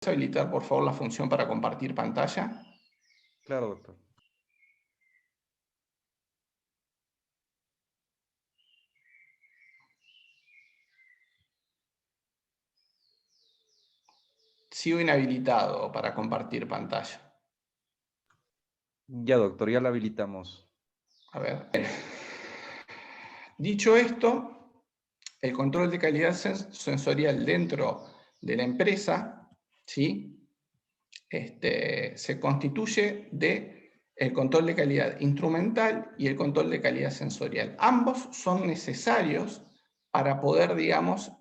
habilitar, por favor, la función para compartir pantalla? Claro, doctor. Sigo inhabilitado para compartir pantalla. Ya, doctor, ya la habilitamos. A ver. Dicho esto, el control de calidad sensorial dentro de la empresa, ¿sí? Se constituye de el control de calidad instrumental y el control de calidad sensorial. Ambos son necesarios para poder, digamos,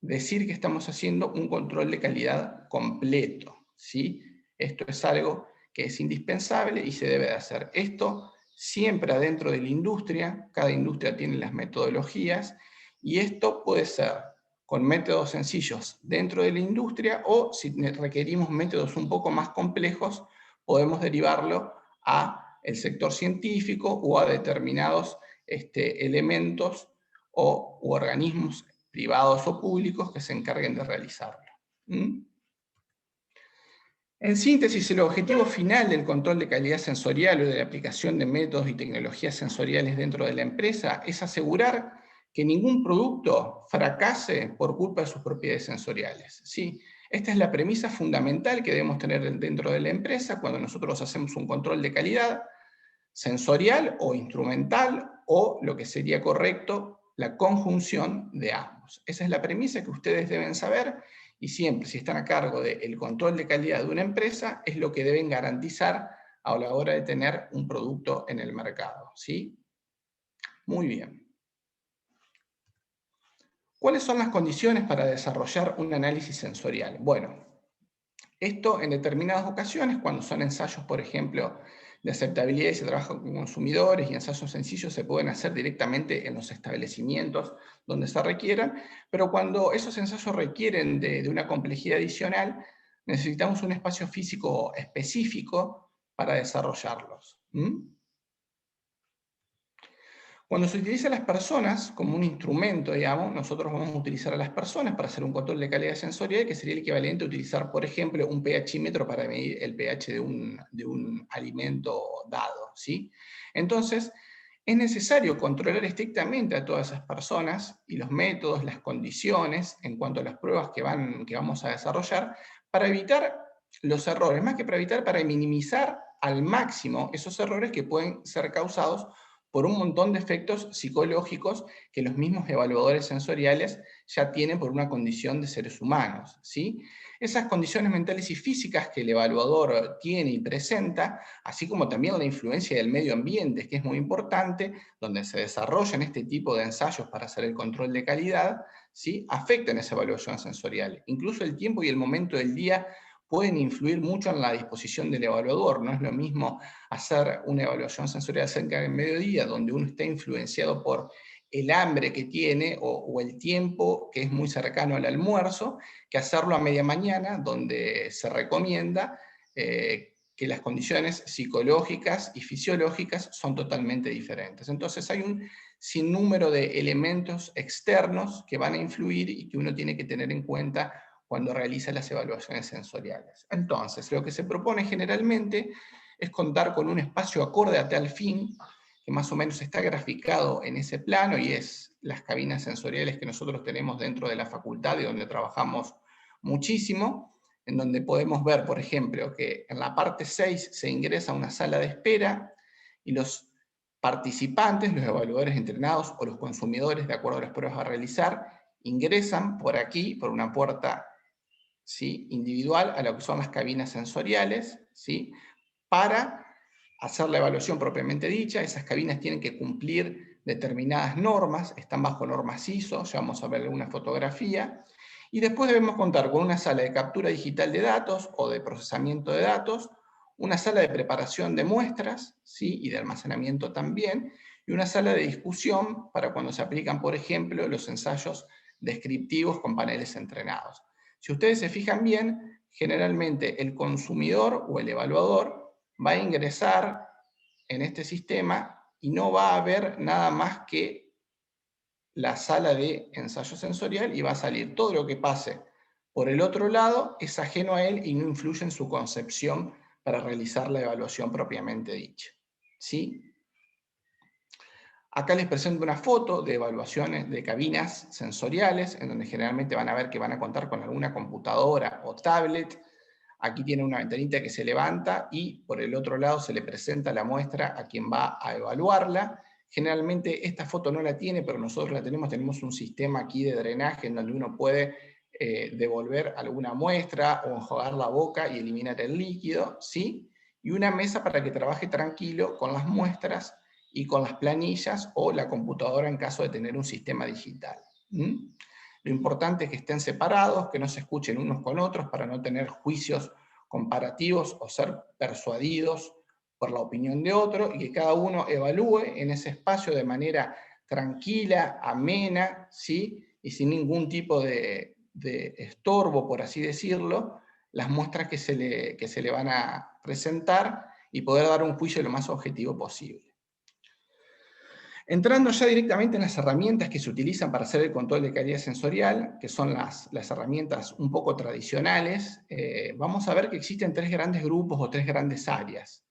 decir que estamos haciendo un control de calidad completo, ¿sí? Esto es algo que es indispensable y se debe de hacer. Esto siempre adentro de la industria, cada industria tiene las metodologías, y esto puede ser con métodos sencillos dentro de la industria, o si requerimos métodos un poco más complejos, podemos derivarlo a el sector científico o a determinados elementos u organismos privados o públicos que se encarguen de realizarlo. En síntesis, el objetivo final del control de calidad sensorial o de la aplicación de métodos y tecnologías sensoriales dentro de la empresa es asegurar que ningún producto fracase por culpa de sus propiedades sensoriales. ¿Sí? Esta es la premisa fundamental que debemos tener dentro de la empresa cuando nosotros hacemos un control de calidad sensorial o instrumental, o lo que sería correcto, la conjunción de ambos. Esa es la premisa que ustedes deben saber, y siempre, si están a cargo del control de calidad de una empresa, es lo que deben garantizar a la hora de tener un producto en el mercado. ¿Sí? Muy bien. ¿Cuáles son las condiciones para desarrollar un análisis sensorial? Bueno, esto en determinadas ocasiones, cuando son ensayos, por ejemplo, de aceptabilidad y se trabaja con consumidores, y ensayos sencillos se pueden hacer directamente en los establecimientos donde se requieran, pero cuando esos ensayos requieren de una complejidad adicional, necesitamos un espacio físico específico para desarrollarlos. Cuando se utiliza a las personas como un instrumento, digamos, nosotros vamos a utilizar a las personas para hacer un control de calidad sensorial, que sería el equivalente a utilizar, por ejemplo, un pHímetro para medir el pH de un alimento dado, ¿sí? Entonces, es necesario controlar estrictamente a todas esas personas y los métodos, las condiciones, en cuanto a las pruebas que vamos a desarrollar, para evitar los errores, más que para evitar, para minimizar al máximo esos errores que pueden ser causados por un montón de efectos psicológicos que los mismos evaluadores sensoriales ya tienen por una condición de seres humanos, ¿sí? Esas condiciones mentales y físicas que el evaluador tiene y presenta, así como también la influencia del medio ambiente, que es muy importante, donde se desarrollan este tipo de ensayos para hacer el control de calidad, ¿sí? Afectan esa evaluación sensorial. Incluso el tiempo y el momento del día pueden influir mucho en la disposición del evaluador. No es lo mismo hacer una evaluación sensorial cerca del mediodía, donde uno está influenciado por el hambre que tiene o el tiempo que es muy cercano al almuerzo, que hacerlo a media mañana, donde se recomienda que las condiciones psicológicas y fisiológicas son totalmente diferentes. Entonces hay un sinnúmero de elementos externos que van a influir y que uno tiene que tener en cuenta cuando realiza las evaluaciones sensoriales. Entonces, lo que se propone generalmente es contar con un espacio acorde a tal fin, que más o menos está graficado en ese plano, y es las cabinas sensoriales que nosotros tenemos dentro de la facultad y donde trabajamos muchísimo, en donde podemos ver, por ejemplo, que en la parte 6 se ingresa a una sala de espera y los participantes, los evaluadores entrenados o los consumidores, de acuerdo a las pruebas a realizar, ingresan por aquí, por una puerta, ¿sí?, individual, a lo que son las cabinas sensoriales, ¿sí?, para hacer la evaluación propiamente dicha. Esas cabinas tienen que cumplir determinadas normas, están bajo normas ISO, ya vamos a ver alguna fotografía, y después debemos contar con una sala de captura digital de datos o de procesamiento de datos, una sala de preparación de muestras, ¿sí?, y de almacenamiento también, y una sala de discusión para cuando se aplican, por ejemplo, los ensayos descriptivos con paneles entrenados. Si ustedes se fijan bien, generalmente el consumidor o el evaluador va a ingresar en este sistema y no va a ver nada más que la sala de ensayo sensorial, y va a salir todo lo que pase Por el otro lado, es ajeno a él y no influye en su concepción para realizar la evaluación propiamente dicha. ¿Sí? Acá les presento una foto de evaluaciones de cabinas sensoriales, en donde generalmente van a ver que van a contar con alguna computadora o tablet. Aquí tiene una ventanita que se levanta y por el otro lado se le presenta la muestra a quien va a evaluarla. Generalmente esta foto no la tiene, pero nosotros la tenemos un sistema aquí de drenaje en donde uno puede devolver alguna muestra o enjuagar la boca y eliminar el líquido, ¿sí? Y una mesa para que trabaje tranquilo con las muestras y con las planillas o la computadora en caso de tener un sistema digital. ¿Mm? Lo importante es que estén separados, que no se escuchen unos con otros para no tener juicios comparativos o ser persuadidos por la opinión de otro, y que cada uno evalúe en ese espacio de manera tranquila, amena, ¿sí? Y sin ningún tipo de estorbo, por así decirlo, las muestras que se le van a presentar y poder dar un juicio lo más objetivo posible. Entrando ya directamente en las herramientas que se utilizan para hacer el control de calidad sensorial, que son las herramientas un poco tradicionales, vamos a ver que existen tres grandes grupos o tres grandes áreas.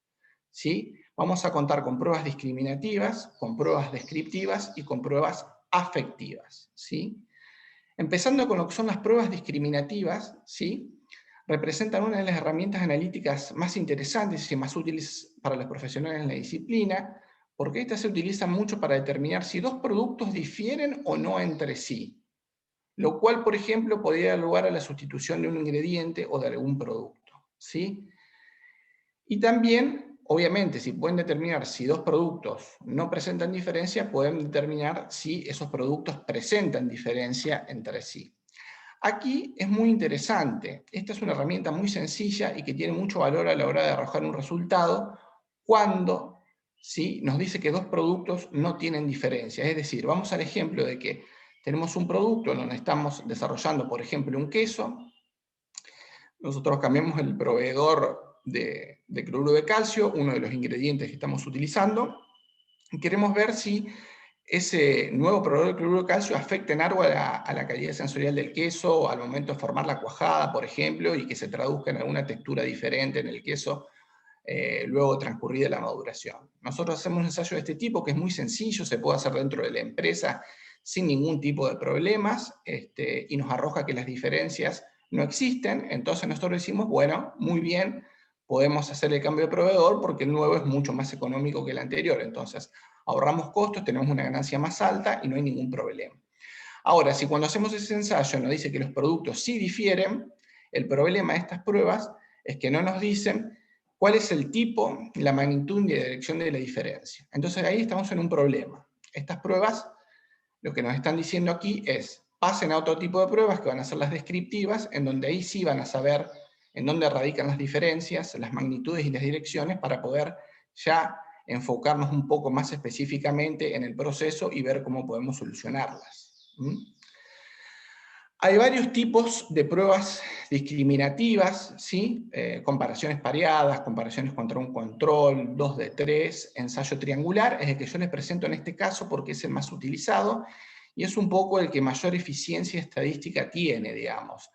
¿Sí? Vamos a contar con pruebas discriminativas, con pruebas descriptivas y con pruebas afectivas. ¿Sí? Empezando con lo que son las pruebas discriminativas, ¿sí? Representan una de las herramientas analíticas más interesantes y más útiles para los profesionales en la disciplina, porque estas se utilizan mucho para determinar si dos productos difieren o no entre sí, lo cual, por ejemplo, podría dar lugar a la sustitución de un ingrediente o de algún producto, ¿sí? Y también, obviamente, si pueden determinar si dos productos no presentan diferencia, pueden determinar si esos productos presentan diferencia entre sí. Aquí es muy interesante. Esta es una herramienta muy sencilla y que tiene mucho valor a la hora de arrojar un resultado cuando, ¿sí?, nos dice que dos productos no tienen diferencia. Es decir, vamos al ejemplo de que tenemos un producto en donde estamos desarrollando, por ejemplo, un queso. Nosotros cambiamos el proveedor de cloruro de calcio, uno de los ingredientes que estamos utilizando, y queremos ver si ese nuevo proveedor de cloruro de calcio afecta en algo a la calidad sensorial del queso, o al momento de formar la cuajada, por ejemplo, y que se traduzca en alguna textura diferente en el queso luego transcurrida la maduración. Nosotros hacemos un ensayo de este tipo que es muy sencillo, se puede hacer dentro de la empresa sin ningún tipo de problemas, y nos arroja que las diferencias no existen. Entonces nosotros decimos, bueno, muy bien, podemos hacer el cambio de proveedor porque el nuevo es mucho más económico que el anterior. Entonces ahorramos costos, tenemos una ganancia más alta y no hay ningún problema. Ahora, si cuando hacemos ese ensayo nos dice que los productos sí difieren, el problema de estas pruebas es que no nos dicen cuál es el tipo, la magnitud y la dirección de la diferencia. Entonces ahí estamos en un problema. Estas pruebas, lo que nos están diciendo aquí es, pasen a otro tipo de pruebas que van a ser las descriptivas, en donde ahí sí van a saber en dónde radican las diferencias, las magnitudes y las direcciones, para poder ya enfocarnos un poco más específicamente en el proceso y ver cómo podemos solucionarlas. ¿Mm? Hay varios tipos de pruebas discriminativas, ¿sí? Comparaciones pareadas, comparaciones contra un control, 2 de 3, ensayo triangular, es el que yo les presento en este caso porque es el más utilizado y es un poco el que mayor eficiencia estadística tiene, digamos.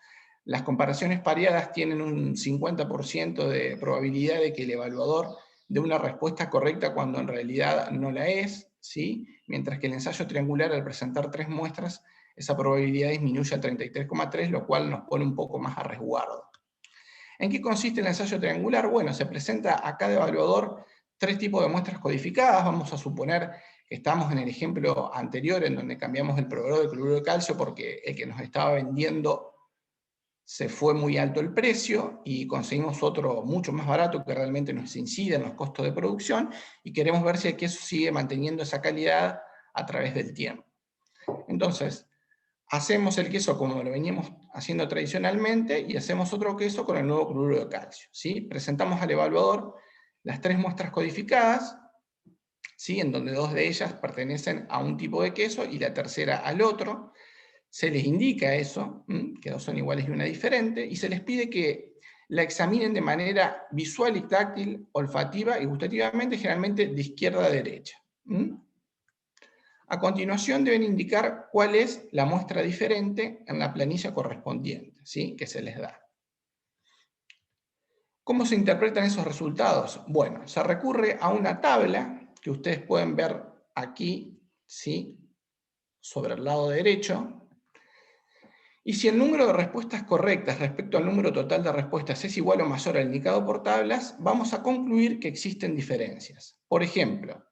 Las comparaciones pareadas tienen un 50% de probabilidad de que el evaluador dé una respuesta correcta cuando en realidad no la es, ¿sí? Mientras que el ensayo triangular, al presentar 3 muestras, esa probabilidad disminuye a 33,3, lo cual nos pone un poco más a resguardo. ¿En qué consiste el ensayo triangular? Bueno, se presenta a cada evaluador 3 tipos de muestras codificadas. Vamos a suponer que estamos en el ejemplo anterior, en donde cambiamos el proveedor de cloruro de calcio porque el que nos estaba vendiendo se fue muy alto el precio y conseguimos otro mucho más barato que realmente nos incide en los costos de producción, y queremos ver si el queso sigue manteniendo esa calidad a través del tiempo. Entonces, hacemos el queso como lo veníamos haciendo tradicionalmente y hacemos otro queso con el nuevo cloruro de calcio, ¿sí? Presentamos al evaluador las 3 muestras codificadas, ¿sí? En donde 2 de ellas pertenecen a un tipo de queso y la tercera al otro. Se les indica eso, que 2 son iguales y una diferente, y se les pide que la examinen de manera visual y táctil, olfativa y gustativamente, generalmente de izquierda a derecha. A continuación deben indicar cuál es la muestra diferente en la planilla correspondiente, ¿sí?, que se les da. ¿Cómo se interpretan esos resultados? Bueno, se recurre a una tabla que ustedes pueden ver aquí, ¿sí?, sobre el lado derecho. Y si el número de respuestas correctas respecto al número total de respuestas es igual o mayor al indicado por tablas, vamos a concluir que existen diferencias. Por ejemplo,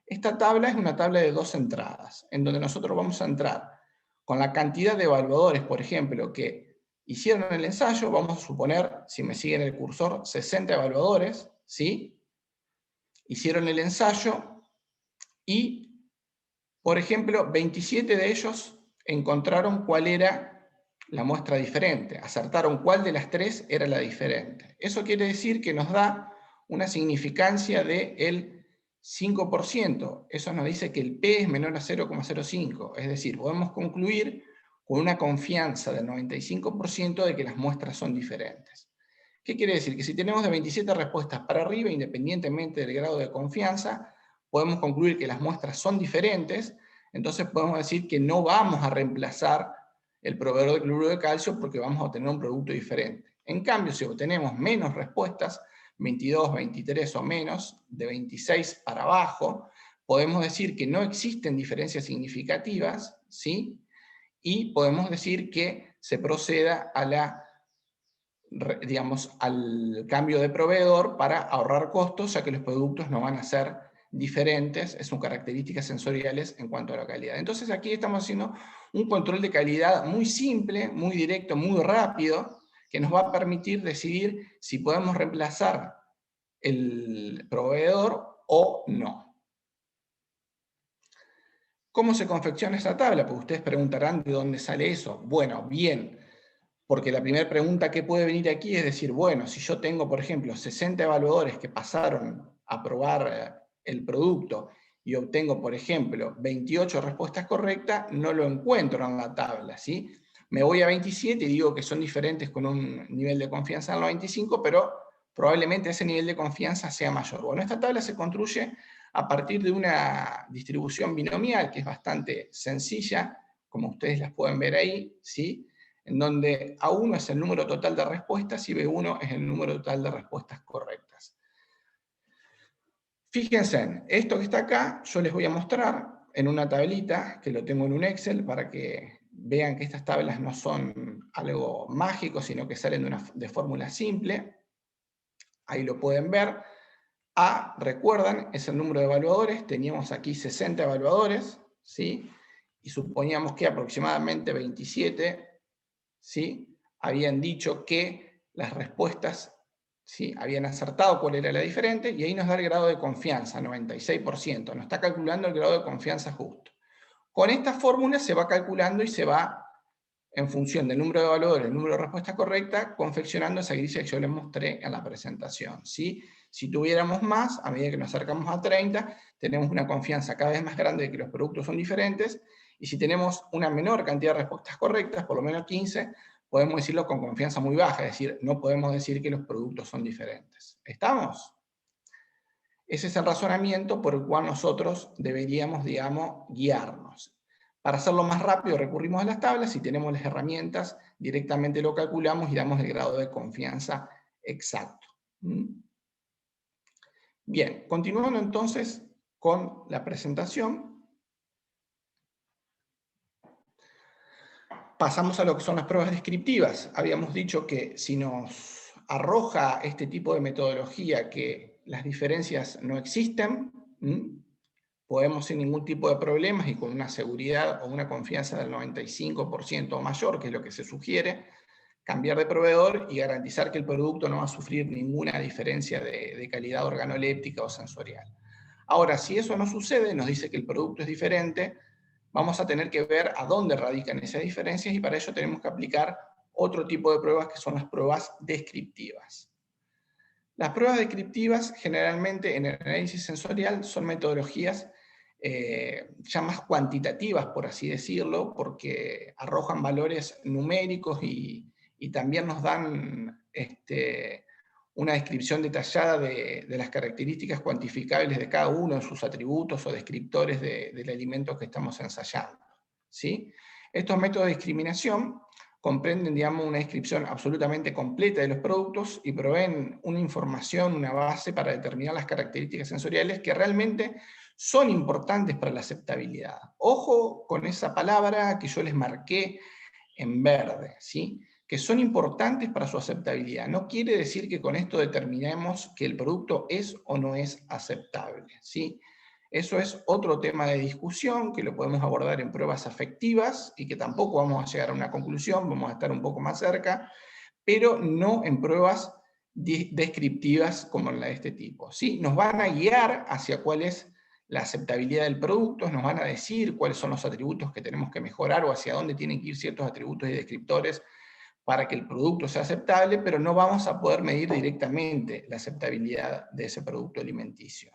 esta tabla es una tabla de 2 entradas, en donde nosotros vamos a entrar con la cantidad de evaluadores, por ejemplo, que hicieron el ensayo. Vamos a suponer, si me siguen el cursor, 60 evaluadores, ¿sí?, hicieron el ensayo y, por ejemplo, 27 de ellos encontraron cuál era la muestra diferente, acertaron cuál de las 3 era la diferente. Eso quiere decir que nos da una significancia del 5%. Eso nos dice que el P es menor a 0,05. Es decir, podemos concluir con una confianza del 95% de que las muestras son diferentes. ¿Qué quiere decir? Que si tenemos de 27 respuestas para arriba, independientemente del grado de confianza, podemos concluir que las muestras son diferentes. Entonces podemos decir que no vamos a reemplazar el proveedor de cloruro de calcio porque vamos a obtener un producto diferente. En cambio, si obtenemos menos respuestas, 22, 23 o menos, de 26 para abajo, podemos decir que no existen diferencias significativas, ¿sí?, y podemos decir que se proceda a al cambio de proveedor para ahorrar costos, ya que los productos no van a ser diferentes, son características sensoriales en cuanto a la calidad. Entonces aquí estamos haciendo un control de calidad muy simple, muy directo, muy rápido, que nos va a permitir decidir si podemos reemplazar el proveedor o no. ¿Cómo se confecciona esta tabla? Pues ustedes preguntarán de dónde sale eso. Bueno, bien, porque la primera pregunta que puede venir aquí es decir, bueno, si yo tengo, por ejemplo, 60 evaluadores que pasaron a probar el producto y obtengo, por ejemplo, 28 respuestas correctas, no lo encuentro en la tabla, ¿sí? Me voy a 27 y digo que son diferentes con un nivel de confianza del 95, pero probablemente ese nivel de confianza sea mayor. Bueno, esta tabla se construye a partir de una distribución binomial que es bastante sencilla, como ustedes las pueden ver ahí, ¿sí?, en donde A1 es el número total de respuestas y B1 es el número total de respuestas correctas. Fíjense, esto que está acá, yo les voy a mostrar en una tablita, que lo tengo en un Excel, para que vean que estas tablas no son algo mágico, sino que salen de fórmula simple. Ahí lo pueden ver. A, recuerdan, es el número de evaluadores. Teníamos aquí 60 evaluadores, ¿sí?, y suponíamos que aproximadamente 27, ¿sí?, habían dicho que las respuestas, ¿sí?, habían acertado cuál era la diferente, y ahí nos da el grado de confianza, 96%. Nos está calculando el grado de confianza justo. Con esta fórmula se va calculando y se va, en función del número de evaluadores, el número de respuestas correctas, confeccionando esa grilla que yo les mostré en la presentación, ¿sí? Si tuviéramos más, a medida que nos acercamos a 30, tenemos una confianza cada vez más grande de que los productos son diferentes, y si tenemos una menor cantidad de respuestas correctas, por lo menos 15, podemos decirlo con confianza muy baja, es decir, no podemos decir que los productos son diferentes. ¿Estamos? Ese es el razonamiento por el cual nosotros deberíamos, digamos, guiarnos. Para hacerlo más rápido recurrimos a las tablas. Si tenemos las herramientas, directamente lo calculamos y damos el grado de confianza exacto. Bien, continuando entonces con la presentación. Pasamos a lo que son las pruebas descriptivas. Habíamos dicho que si nos arroja este tipo de metodología que las diferencias no existen, podemos sin ningún tipo de problemas y con una seguridad o una confianza del 95% o mayor, que es lo que se sugiere, cambiar de proveedor y garantizar que el producto no va a sufrir ninguna diferencia de calidad organoléptica o sensorial. Ahora, si eso no sucede, nos dice que el producto es diferente, vamos a tener que ver a dónde radican esas diferencias, y para ello tenemos que aplicar otro tipo de pruebas, que son las pruebas descriptivas. Las pruebas descriptivas, generalmente en el análisis sensorial, son metodologías ya más cuantitativas, por así decirlo, porque arrojan valores numéricos y también nos dan una descripción detallada de las características cuantificables de cada uno de sus atributos o descriptores del alimento que estamos ensayando, ¿sí? Estos métodos de discriminación comprenden, digamos, una descripción absolutamente completa de los productos y proveen una información, una base para determinar las características sensoriales que realmente son importantes para la aceptabilidad. Ojo con esa palabra que yo les marqué en verde, ¿sí? Que son importantes para su aceptabilidad. No quiere decir que con esto determinemos que el producto es o no es aceptable, ¿sí? Eso es otro tema de discusión que lo podemos abordar en pruebas afectivas y que tampoco vamos a llegar a una conclusión, vamos a estar un poco más cerca, pero no en pruebas descriptivas como la de este tipo, ¿sí? Nos van a guiar hacia cuál es la aceptabilidad del producto, nos van a decir cuáles son los atributos que tenemos que mejorar o hacia dónde tienen que ir ciertos atributos y descriptores para que el producto sea aceptable, pero no vamos a poder medir directamente la aceptabilidad de ese producto alimenticio.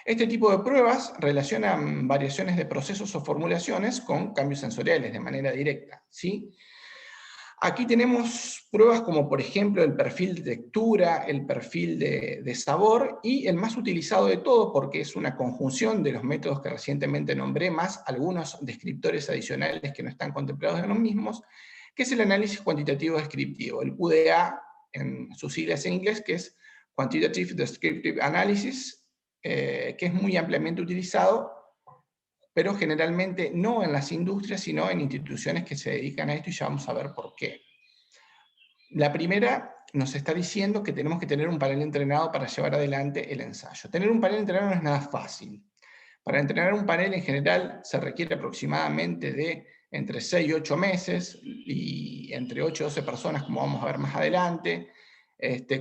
Este tipo de pruebas relacionan variaciones de procesos o formulaciones con cambios sensoriales de manera directa, ¿sí? Aquí tenemos pruebas como, por ejemplo, el perfil de textura, el perfil de sabor, y el más utilizado de todo, porque es una conjunción de los métodos que recientemente nombré, más algunos descriptores adicionales que no están contemplados en los mismos, que es el análisis cuantitativo descriptivo, el QDA, en sus siglas en inglés, que es Quantitative Descriptive Analysis, que es muy ampliamente utilizado, pero generalmente no en las industrias, sino en instituciones que se dedican a esto, y ya vamos a ver por qué. La primera nos está diciendo que tenemos que tener un panel entrenado para llevar adelante el ensayo. Tener un panel entrenado no es nada fácil. Para entrenar un panel en general se requiere aproximadamente de entre 6 y 8 meses, y entre 8 y 12 personas, como vamos a ver más adelante,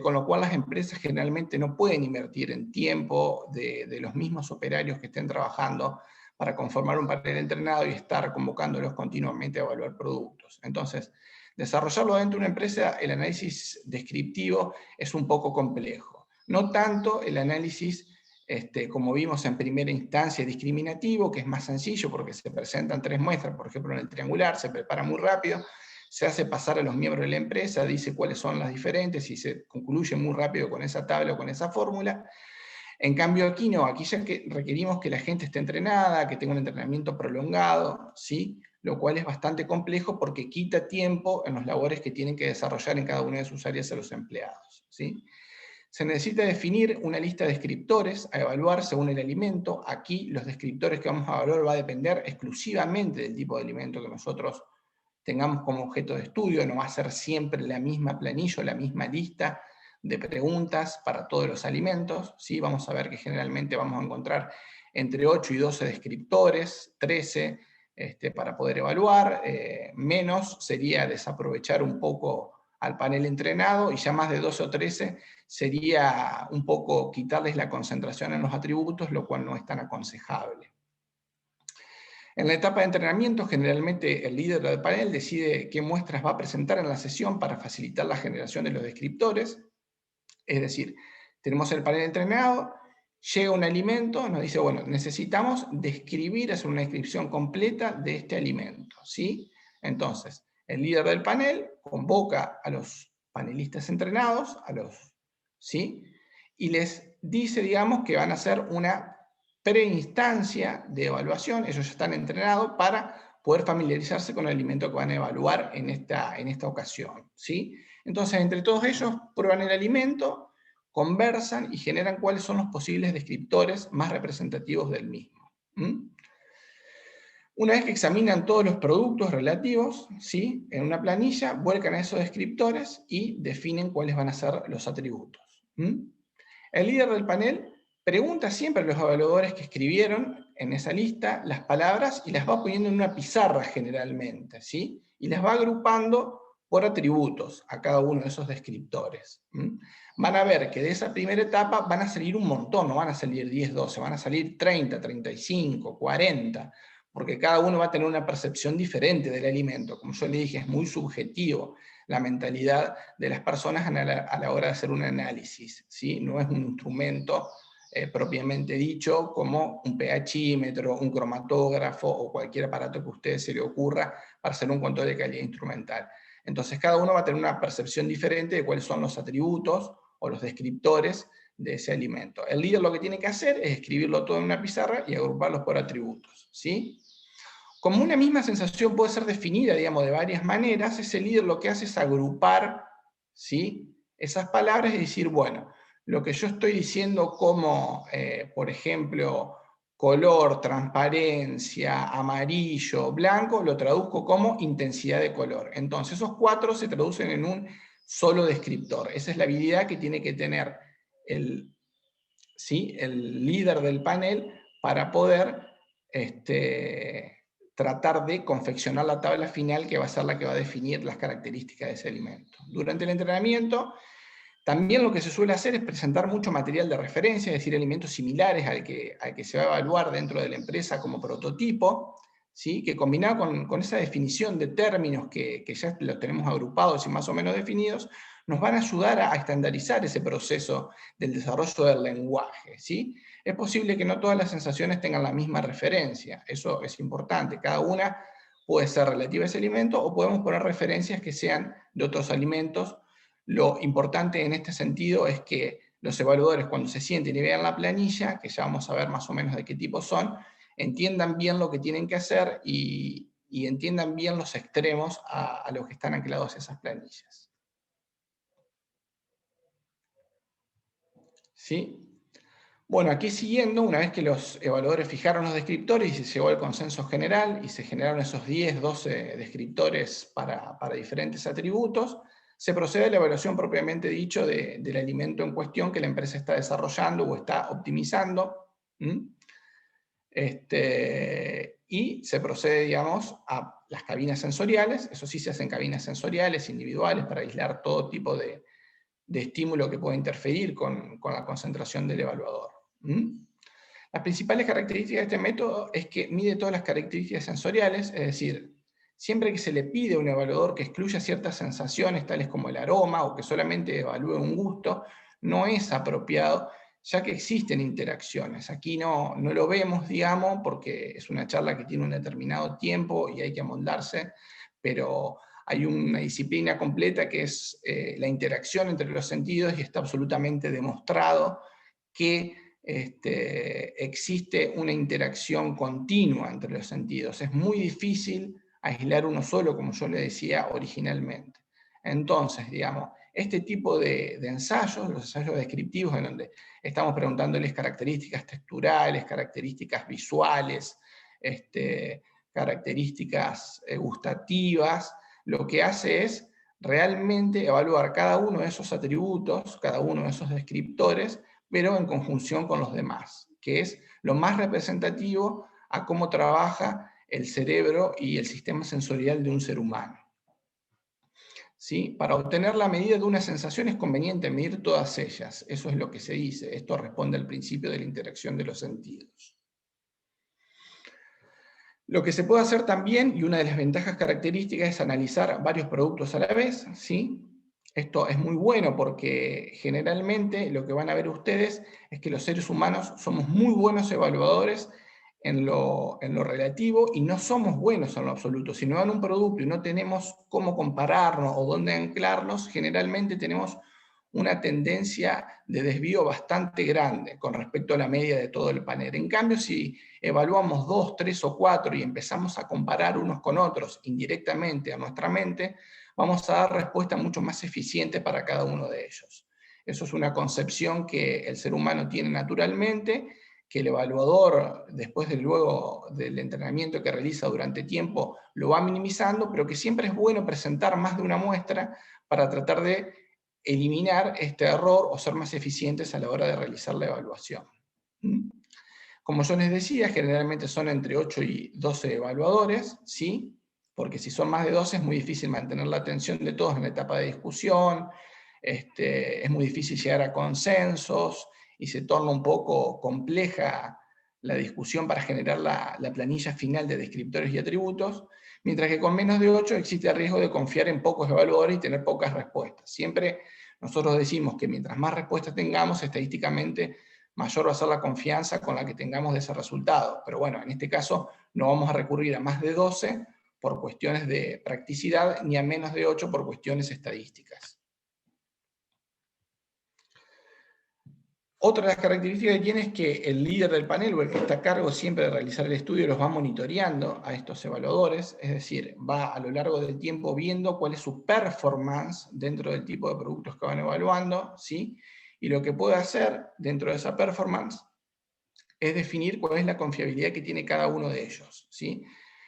con lo cual las empresas generalmente no pueden invertir en tiempo de los mismos operarios que estén trabajando para conformar un panel entrenado y estar convocándolos continuamente a evaluar productos. Entonces, desarrollarlo dentro de una empresa, el análisis descriptivo es un poco complejo. No tanto el análisis, como vimos en primera instancia, discriminativo, que es más sencillo porque se presentan 3 muestras, por ejemplo en el triangular, se prepara muy rápido, se hace pasar a los miembros de la empresa, dice cuáles son las diferentes y se concluye muy rápido con esa tabla o con esa fórmula. En cambio aquí no, aquí ya que requerimos que la gente esté entrenada, que tenga un entrenamiento prolongado, ¿sí? Lo cual es bastante complejo porque quita tiempo en los labores que tienen que desarrollar en cada una de sus áreas a los empleados, ¿sí? Se necesita definir una lista de descriptores a evaluar según el alimento. Aquí los descriptores que vamos a evaluar va a depender exclusivamente del tipo de alimento que nosotros tengamos como objeto de estudio, no va a ser siempre la misma planilla o la misma lista de preguntas para todos los alimentos, ¿sí? Vamos a ver que generalmente vamos a encontrar entre 8 y 12 descriptores, 13 para poder evaluar, menos sería desaprovechar un poco al panel entrenado, y ya más de 12 o 13 sería un poco quitarles la concentración en los atributos, lo cual no es tan aconsejable. En la etapa de entrenamiento, generalmente el líder del panel decide qué muestras va a presentar en la sesión para facilitar la generación de los descriptores. Es decir, tenemos el panel entrenado, llega un alimento, nos dice, bueno, necesitamos describir, hacer una descripción completa de este alimento, ¿sí? Entonces, el líder del panel convoca a los panelistas entrenados, ¿sí? Y les dice, digamos, que van a hacer una preinstancia de evaluación, ellos ya están entrenados para poder familiarizarse con el alimento que van a evaluar en esta ocasión, ¿sí? Entonces, entre todos ellos, prueban el alimento, conversan y generan cuáles son los posibles descriptores más representativos del mismo. Una vez que examinan todos los productos relativos, ¿sí? En una planilla, vuelcan a esos descriptores y definen cuáles van a ser los atributos. El líder del panel pregunta siempre a los evaluadores que escribieron en esa lista las palabras y las va poniendo en una pizarra generalmente, ¿sí? Y las va agrupando por atributos a cada uno de esos descriptores. Van a ver que de esa primera etapa van a salir un montón, no van a salir 10, 12, van a salir 30, 35, 40, porque cada uno va a tener una percepción diferente del alimento. Como yo le dije, es muy subjetivo la mentalidad de las personas a la hora de hacer un análisis, ¿sí? No es un instrumento propiamente dicho como un pHímetro, un cromatógrafo o cualquier aparato que a ustedes se le ocurra para hacer un control de calidad instrumental. Entonces cada uno va a tener una percepción diferente de cuáles son los atributos o los descriptores de ese alimento. El líder lo que tiene que hacer es escribirlo todo en una pizarra y agruparlos por atributos, ¿sí? Como una misma sensación puede ser definida, digamos, de varias maneras, ese líder lo que hace es agrupar, ¿sí?, esas palabras y decir, bueno, lo que yo estoy diciendo como, por ejemplo, color, transparencia, amarillo, blanco, lo traduzco como intensidad de color. Entonces esos 4 se traducen en un solo descriptor. Esa es la habilidad que tiene que tener el, ¿sí?, el líder del panel para poder tratar de confeccionar la tabla final que va a ser la que va a definir las características de ese alimento. Durante el entrenamiento, también lo que se suele hacer es presentar mucho material de referencia, es decir, alimentos similares al que se va a evaluar dentro de la empresa como prototipo, ¿sí?, que combinado con esa definición de términos que ya los tenemos agrupados y más o menos definidos, nos van a ayudar a estandarizar ese proceso del desarrollo del lenguaje, ¿sí? Es posible que no todas las sensaciones tengan la misma referencia, eso es importante, cada una puede ser relativa a ese alimento o podemos poner referencias que sean de otros alimentos. Lo importante en este sentido es que los evaluadores, cuando se sienten y vean la planilla, que ya vamos a ver más o menos de qué tipo son, entiendan bien lo que tienen que hacer y entiendan bien los extremos a los que están anclados esas planillas. ¿Sí? Bueno, aquí siguiendo, una vez que los evaluadores fijaron los descriptores y se llegó al consenso general y se generaron esos 10, 12 descriptores para diferentes atributos, se procede a la evaluación propiamente dicho del alimento en cuestión que la empresa está desarrollando o está optimizando. Y se procede, digamos, a las cabinas sensoriales. Eso sí, se hacen cabinas sensoriales individuales para aislar todo tipo de estímulo que pueda interferir con la concentración del evaluador. Las principales características de este método es que mide todas las características sensoriales, es decir, siempre que se le pide a un evaluador que excluya ciertas sensaciones, tales como el aroma, o que solamente evalúe un gusto, no es apropiado, ya que existen interacciones. Aquí no lo vemos, digamos, porque es una charla que tiene un determinado tiempo y hay que amoldarse, pero hay una disciplina completa que es la interacción entre los sentidos y está absolutamente demostrado que existe una interacción continua entre los sentidos. Es muy difícil aislar uno solo, como yo le decía originalmente. Entonces, digamos, este tipo de ensayos, los ensayos descriptivos, en donde estamos preguntándoles características texturales, características visuales, características gustativas, lo que hace es realmente evaluar cada uno de esos atributos, cada uno de esos descriptores, pero en conjunción con los demás, que es lo más representativo a cómo trabaja el cerebro y el sistema sensorial de un ser humano. ¿Sí? Para obtener la medida de una sensación es conveniente medir todas ellas, eso es lo que se dice, esto responde al principio de la interacción de los sentidos. Lo que se puede hacer también, y una de las ventajas características, es analizar varios productos a la vez, ¿sí? Esto es muy bueno porque generalmente lo que van a ver ustedes es que los seres humanos somos muy buenos evaluadores en lo relativo y no somos buenos en lo absoluto. Si no dan un producto y no tenemos cómo compararnos o dónde anclarnos, generalmente tenemos una tendencia de desvío bastante grande con respecto a la media de todo el panel. En cambio, si evaluamos 2, 3 o 4 y empezamos a comparar unos con otros indirectamente a nuestra mente, vamos a dar respuestas mucho más eficientes para cada uno de ellos. Eso es una concepción que el ser humano tiene naturalmente, que el evaluador, después luego del entrenamiento que realiza durante tiempo, lo va minimizando, pero que siempre es bueno presentar más de una muestra para tratar de eliminar este error o ser más eficientes a la hora de realizar la evaluación. Como yo les decía, generalmente son entre 8 y 12 evaluadores, ¿sí? Porque si son más de 12 es muy difícil mantener la atención de todos en la etapa de discusión, es muy difícil llegar a consensos y se torna un poco compleja la discusión para generar la planilla final de descriptores y atributos, mientras que con menos de 8 existe el riesgo de confiar en pocos evaluadores y tener pocas respuestas. Siempre nosotros decimos que mientras más respuestas tengamos, estadísticamente mayor va a ser la confianza con la que tengamos de ese resultado. Pero bueno, en este caso no vamos a recurrir a más de 12 por cuestiones de practicidad, ni a menos de 8 por cuestiones estadísticas. Otra de las características que tiene es que el líder del panel o el que está a cargo siempre de realizar el estudio los va monitoreando a estos evaluadores, es decir, va a lo largo del tiempo viendo cuál es su performance dentro del tipo de productos que van evaluando, ¿sí? Y lo que puede hacer dentro de esa performance es definir cuál es la confiabilidad que tiene cada uno de ellos, ¿sí?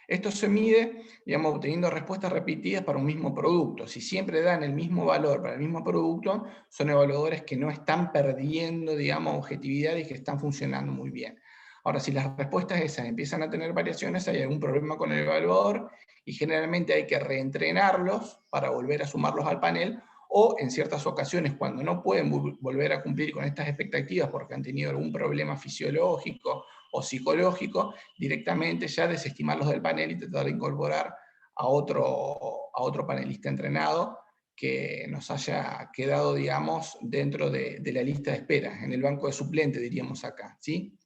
Esto se mide, digamos, obteniendo respuestas repetidas para un mismo producto. Si siempre dan el mismo valor para el mismo producto, son evaluadores que no están perdiendo, digamos, objetividad y que están funcionando muy bien. Ahora, si las respuestas esas empiezan a tener variaciones, hay algún problema con el evaluador y generalmente hay que reentrenarlos para volver a sumarlos al panel, o en ciertas ocasiones, cuando no pueden volver a cumplir con estas expectativas porque han tenido algún problema fisiológico o psicológico, directamente ya desestimarlos del panel y tratar de incorporar a otro panelista entrenado que nos haya quedado, digamos, dentro de la lista de espera, en el banco de suplentes, diríamos acá, ¿sí?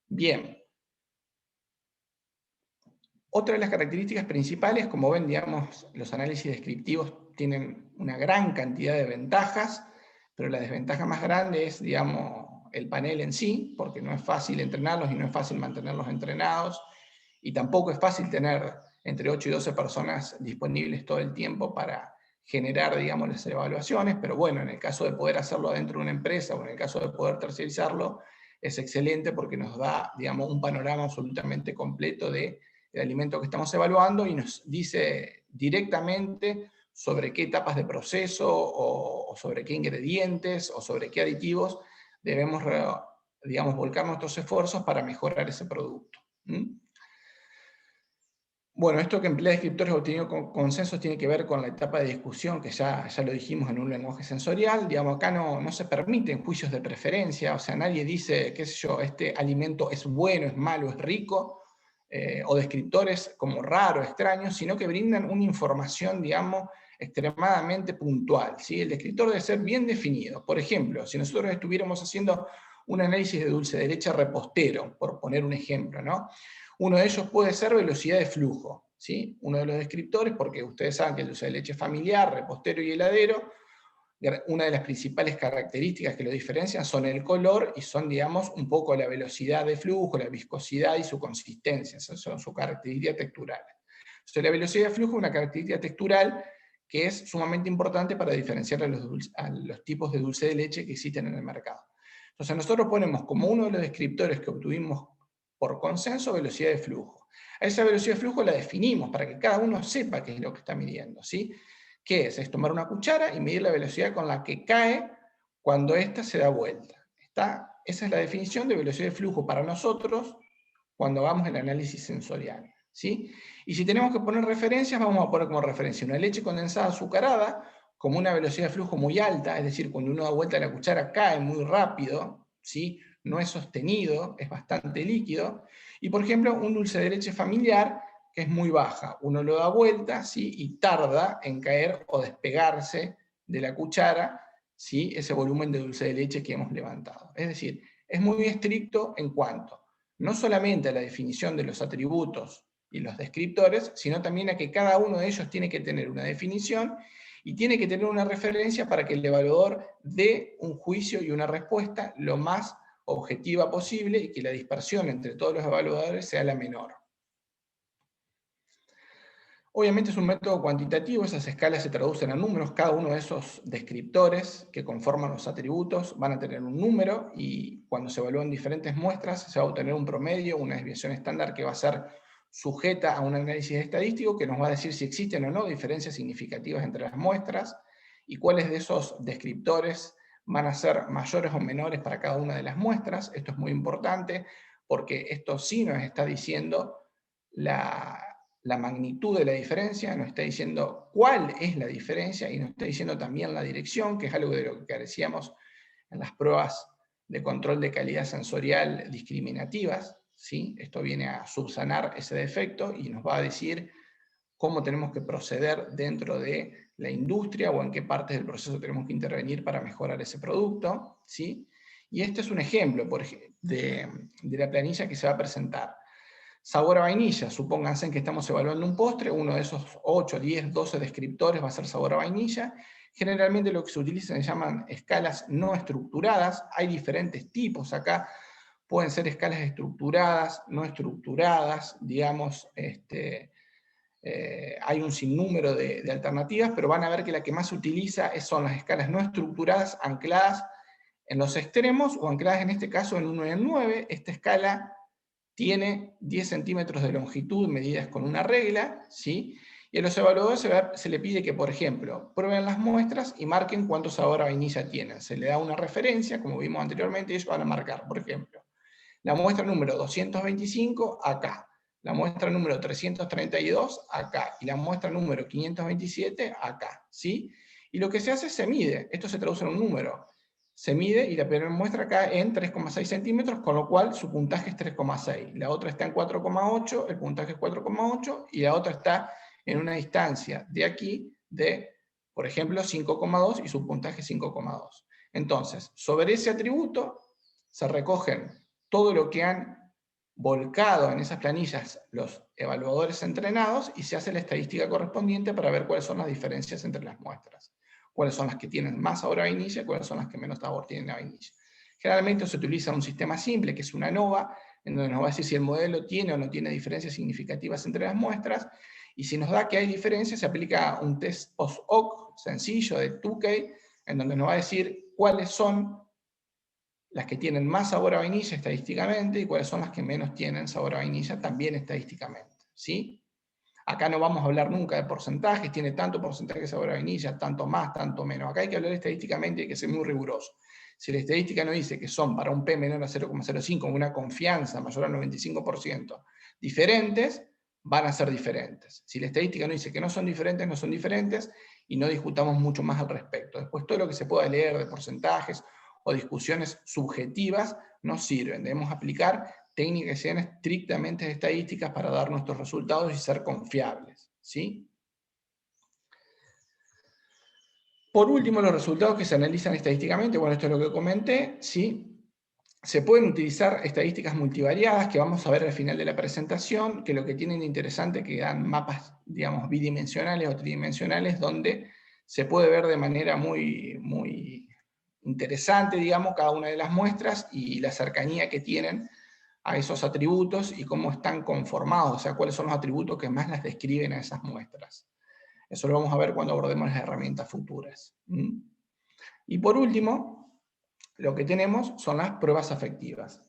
Bien. Otra de las características principales, como ven, digamos, los análisis descriptivos tienen una gran cantidad de ventajas, pero la desventaja más grande es, digamos, el panel en sí, porque no es fácil entrenarlos y no es fácil mantenerlos entrenados, y tampoco es fácil tener entre 8 y 12 personas disponibles todo el tiempo para generar, digamos, las evaluaciones, pero bueno, en el caso de poder hacerlo dentro de una empresa o en el caso de poder tercerizarlo, es excelente porque nos da, digamos, un panorama absolutamente completo de el alimento que estamos evaluando y nos dice directamente sobre qué etapas de proceso o sobre qué ingredientes o sobre qué aditivos debemos, digamos, volcar nuestros esfuerzos para mejorar ese producto. Bueno, esto que emplea descriptores obtenidos con consensos tiene que ver con la etapa de discusión, que ya lo dijimos en un lenguaje sensorial. Digamos, acá no se permiten juicios de preferencia, o sea, nadie dice, qué sé yo, este alimento es bueno, es malo, es rico, o descriptores como raro, extraños, sino que brindan una información, digamos, extremadamente puntual, ¿sí? El descriptor debe ser bien definido. Por ejemplo, si nosotros estuviéramos haciendo un análisis de dulce de leche repostero, por poner un ejemplo, ¿no? Uno de ellos puede ser velocidad de flujo, ¿sí? Uno de los descriptores, porque ustedes saben que el dulce de leche familiar, repostero y heladero, una de las principales características que lo diferencian son el color y son, digamos, un poco la velocidad de flujo, la viscosidad y su consistencia, esas son sus características texturales. Entonces, la velocidad de flujo es una característica textural que es sumamente importante para diferenciar a los tipos de dulce de leche que existen en el mercado. Entonces, nosotros ponemos como uno de los descriptores que obtuvimos por consenso velocidad de flujo. A esa velocidad de flujo la definimos para que cada uno sepa qué es lo que está midiendo, ¿sí? ¿Qué es? Es tomar una cuchara y medir la velocidad con la que cae cuando ésta se da vuelta. Esa es la definición de velocidad de flujo para nosotros cuando hagamos el análisis sensorial, ¿sí? Y si tenemos que poner referencias, vamos a poner como referencia una leche condensada azucarada como una velocidad de flujo muy alta, es decir, cuando uno da vuelta la cuchara cae muy rápido, ¿sí? No es sostenido, es bastante líquido. Y por ejemplo, un dulce de leche familiar que es muy baja. Uno lo da vuelta, ¿sí? Y tarda en caer o despegarse de la cuchara, ¿sí? Ese volumen de dulce de leche que hemos levantado. Es decir, es muy estricto en cuanto no solamente a la definición de los atributos y los descriptores, sino también a que cada uno de ellos tiene que tener una definición y tiene que tener una referencia para que el evaluador dé un juicio y una respuesta lo más objetiva posible y que la dispersión entre todos los evaluadores sea la menor. Obviamente es un método cuantitativo, esas escalas se traducen a números, cada uno de esos descriptores que conforman los atributos van a tener un número y cuando se evalúan diferentes muestras se va a obtener un promedio, una desviación estándar que va a ser sujeta a un análisis estadístico que nos va a decir si existen o no diferencias significativas entre las muestras y cuáles de esos descriptores van a ser mayores o menores para cada una de las muestras. Esto es muy importante porque esto sí nos está diciendo la magnitud de la diferencia, nos está diciendo cuál es la diferencia y nos está diciendo también la dirección, que es algo de lo que carecíamos en las pruebas de control de calidad sensorial discriminativas, ¿sí? Esto viene a subsanar ese defecto y nos va a decir cómo tenemos que proceder dentro de la industria o en qué partes del proceso tenemos que intervenir para mejorar ese producto, ¿sí? Y este es un ejemplo de la planilla que se va a presentar. Sabor a vainilla, supónganse que estamos evaluando un postre, uno de esos 8, 10, 12 descriptores va a ser sabor a vainilla. Generalmente lo que se utiliza se llaman escalas no estructuradas, hay diferentes tipos acá, pueden ser escalas estructuradas, no estructuradas, digamos, hay un sinnúmero de alternativas, pero van a ver que la que más se utiliza son las escalas no estructuradas ancladas en los extremos o ancladas en este caso en 1 y en 9. Esta escala tiene 10 centímetros de longitud medidas con una regla, ¿sí? Y a los evaluadores se le pide que, por ejemplo, prueben las muestras y marquen cuánto sabor a vainilla tienen. Se le da una referencia, como vimos anteriormente, y ellos van a marcar, por ejemplo, la muestra número 225 acá, la muestra número 332 acá, y la muestra número 527 acá, ¿sí? Y lo que se hace es se mide, esto se traduce en un número, se mide y la primera muestra acá en 3,6 centímetros, con lo cual su puntaje es 3,6. La otra está en 4,8, el puntaje es 4,8, y la otra está en una distancia de aquí de, por ejemplo, 5,2 y su puntaje es 5,2. Entonces, sobre ese atributo se recogen todo lo que han volcado en esas planillas los evaluadores entrenados y se hace la estadística correspondiente para ver cuáles son las diferencias entre las muestras. Cuáles son las que tienen más sabor a vainilla y cuáles son las que menos sabor tienen a vainilla. Generalmente se utiliza un sistema simple, que es una ANOVA, en donde nos va a decir si el modelo tiene o no tiene diferencias significativas entre las muestras, y si nos da que hay diferencias, se aplica un test post-hoc sencillo de Tukey, en donde nos va a decir cuáles son las que tienen más sabor a vainilla estadísticamente y cuáles son las que menos tienen sabor a vainilla también estadísticamente, ¿sí? Acá no vamos a hablar nunca de porcentajes, tiene tanto porcentaje de sabor a vainilla, tanto más, tanto menos. Acá hay que hablar estadísticamente y hay que ser muy riguroso. Si la estadística nos dice que son para un P menor a 0,05 con una confianza mayor al 95% diferentes, van a ser diferentes. Si la estadística nos dice que no son diferentes, no son diferentes y no discutamos mucho más al respecto. Después todo lo que se pueda leer de porcentajes o discusiones subjetivas no sirven. Debemos aplicar técnicas que sean estrictamente estadísticas para dar nuestros resultados y ser confiables, ¿sí? Por último, los resultados que se analizan estadísticamente, bueno, esto es lo que comenté, ¿sí? Se pueden utilizar estadísticas multivariadas que vamos a ver al final de la presentación, que lo que tienen de interesante es que dan mapas, digamos, bidimensionales o tridimensionales donde se puede ver de manera muy interesante, digamos, cada una de las muestras y la cercanía que tienen a esos atributos y cómo están conformados, o sea, cuáles son los atributos que más las describen a esas muestras. Eso lo vamos a ver cuando abordemos las herramientas futuras. Y por último, lo que tenemos son las pruebas afectivas.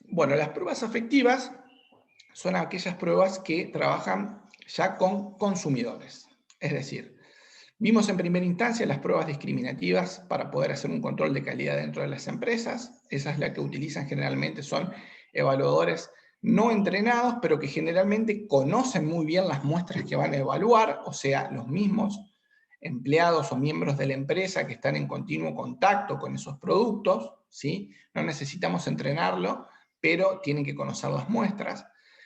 Bueno, las pruebas afectivas son aquellas pruebas que trabajan ya con consumidores. Es decir, vimos en primera instancia las pruebas discriminativas para poder hacer un control de calidad dentro de las empresas. Esa es la que utilizan generalmente, son evaluadores no entrenados, pero que generalmente conocen muy bien las muestras que van a evaluar, o sea, los mismos empleados o miembros de la empresa que están en continuo contacto con esos productos, ¿sí? No necesitamos entrenarlo, pero tienen que conocer las muestras.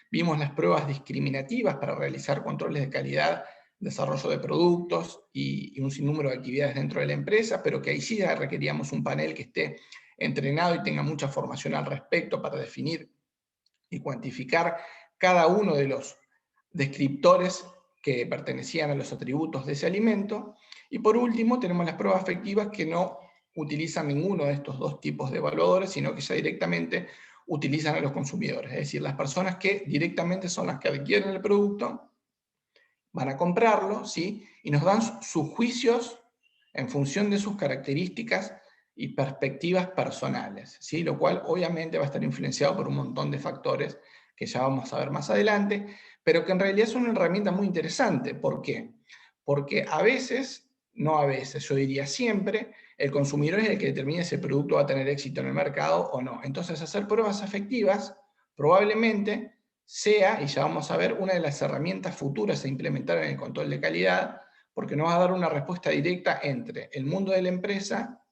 Vimos las pruebas discriminativas para realizar controles de calidad, desarrollo de productos y un sinnúmero de actividades dentro de la empresa, pero que ahí sí ya requeríamos un panel que esté entrenado y tenga mucha formación al respecto para definir y cuantificar cada uno de los descriptores que pertenecían a los atributos de ese alimento. Y por último, tenemos las pruebas afectivas que no utilizan ninguno de estos dos tipos de evaluadores, sino que ya directamente utilizan a los consumidores, es decir, las personas que directamente son las que adquieren el producto, van a comprarlo, ¿sí? Y nos dan sus juicios en función de sus características y perspectivas personales, ¿sí? Lo cual obviamente va a estar influenciado por un montón de factores que ya vamos a ver más adelante, pero que en realidad es una herramienta muy interesante. ¿Por qué? Porque a veces, no a veces, yo diría siempre, el consumidor es el que determina si el producto va a tener éxito en el mercado o no. Entonces, hacer pruebas afectivas probablemente sea, y ya vamos a ver, una de las herramientas futuras a implementar en el control de calidad, porque nos va a dar una respuesta directa entre el mundo de la empresa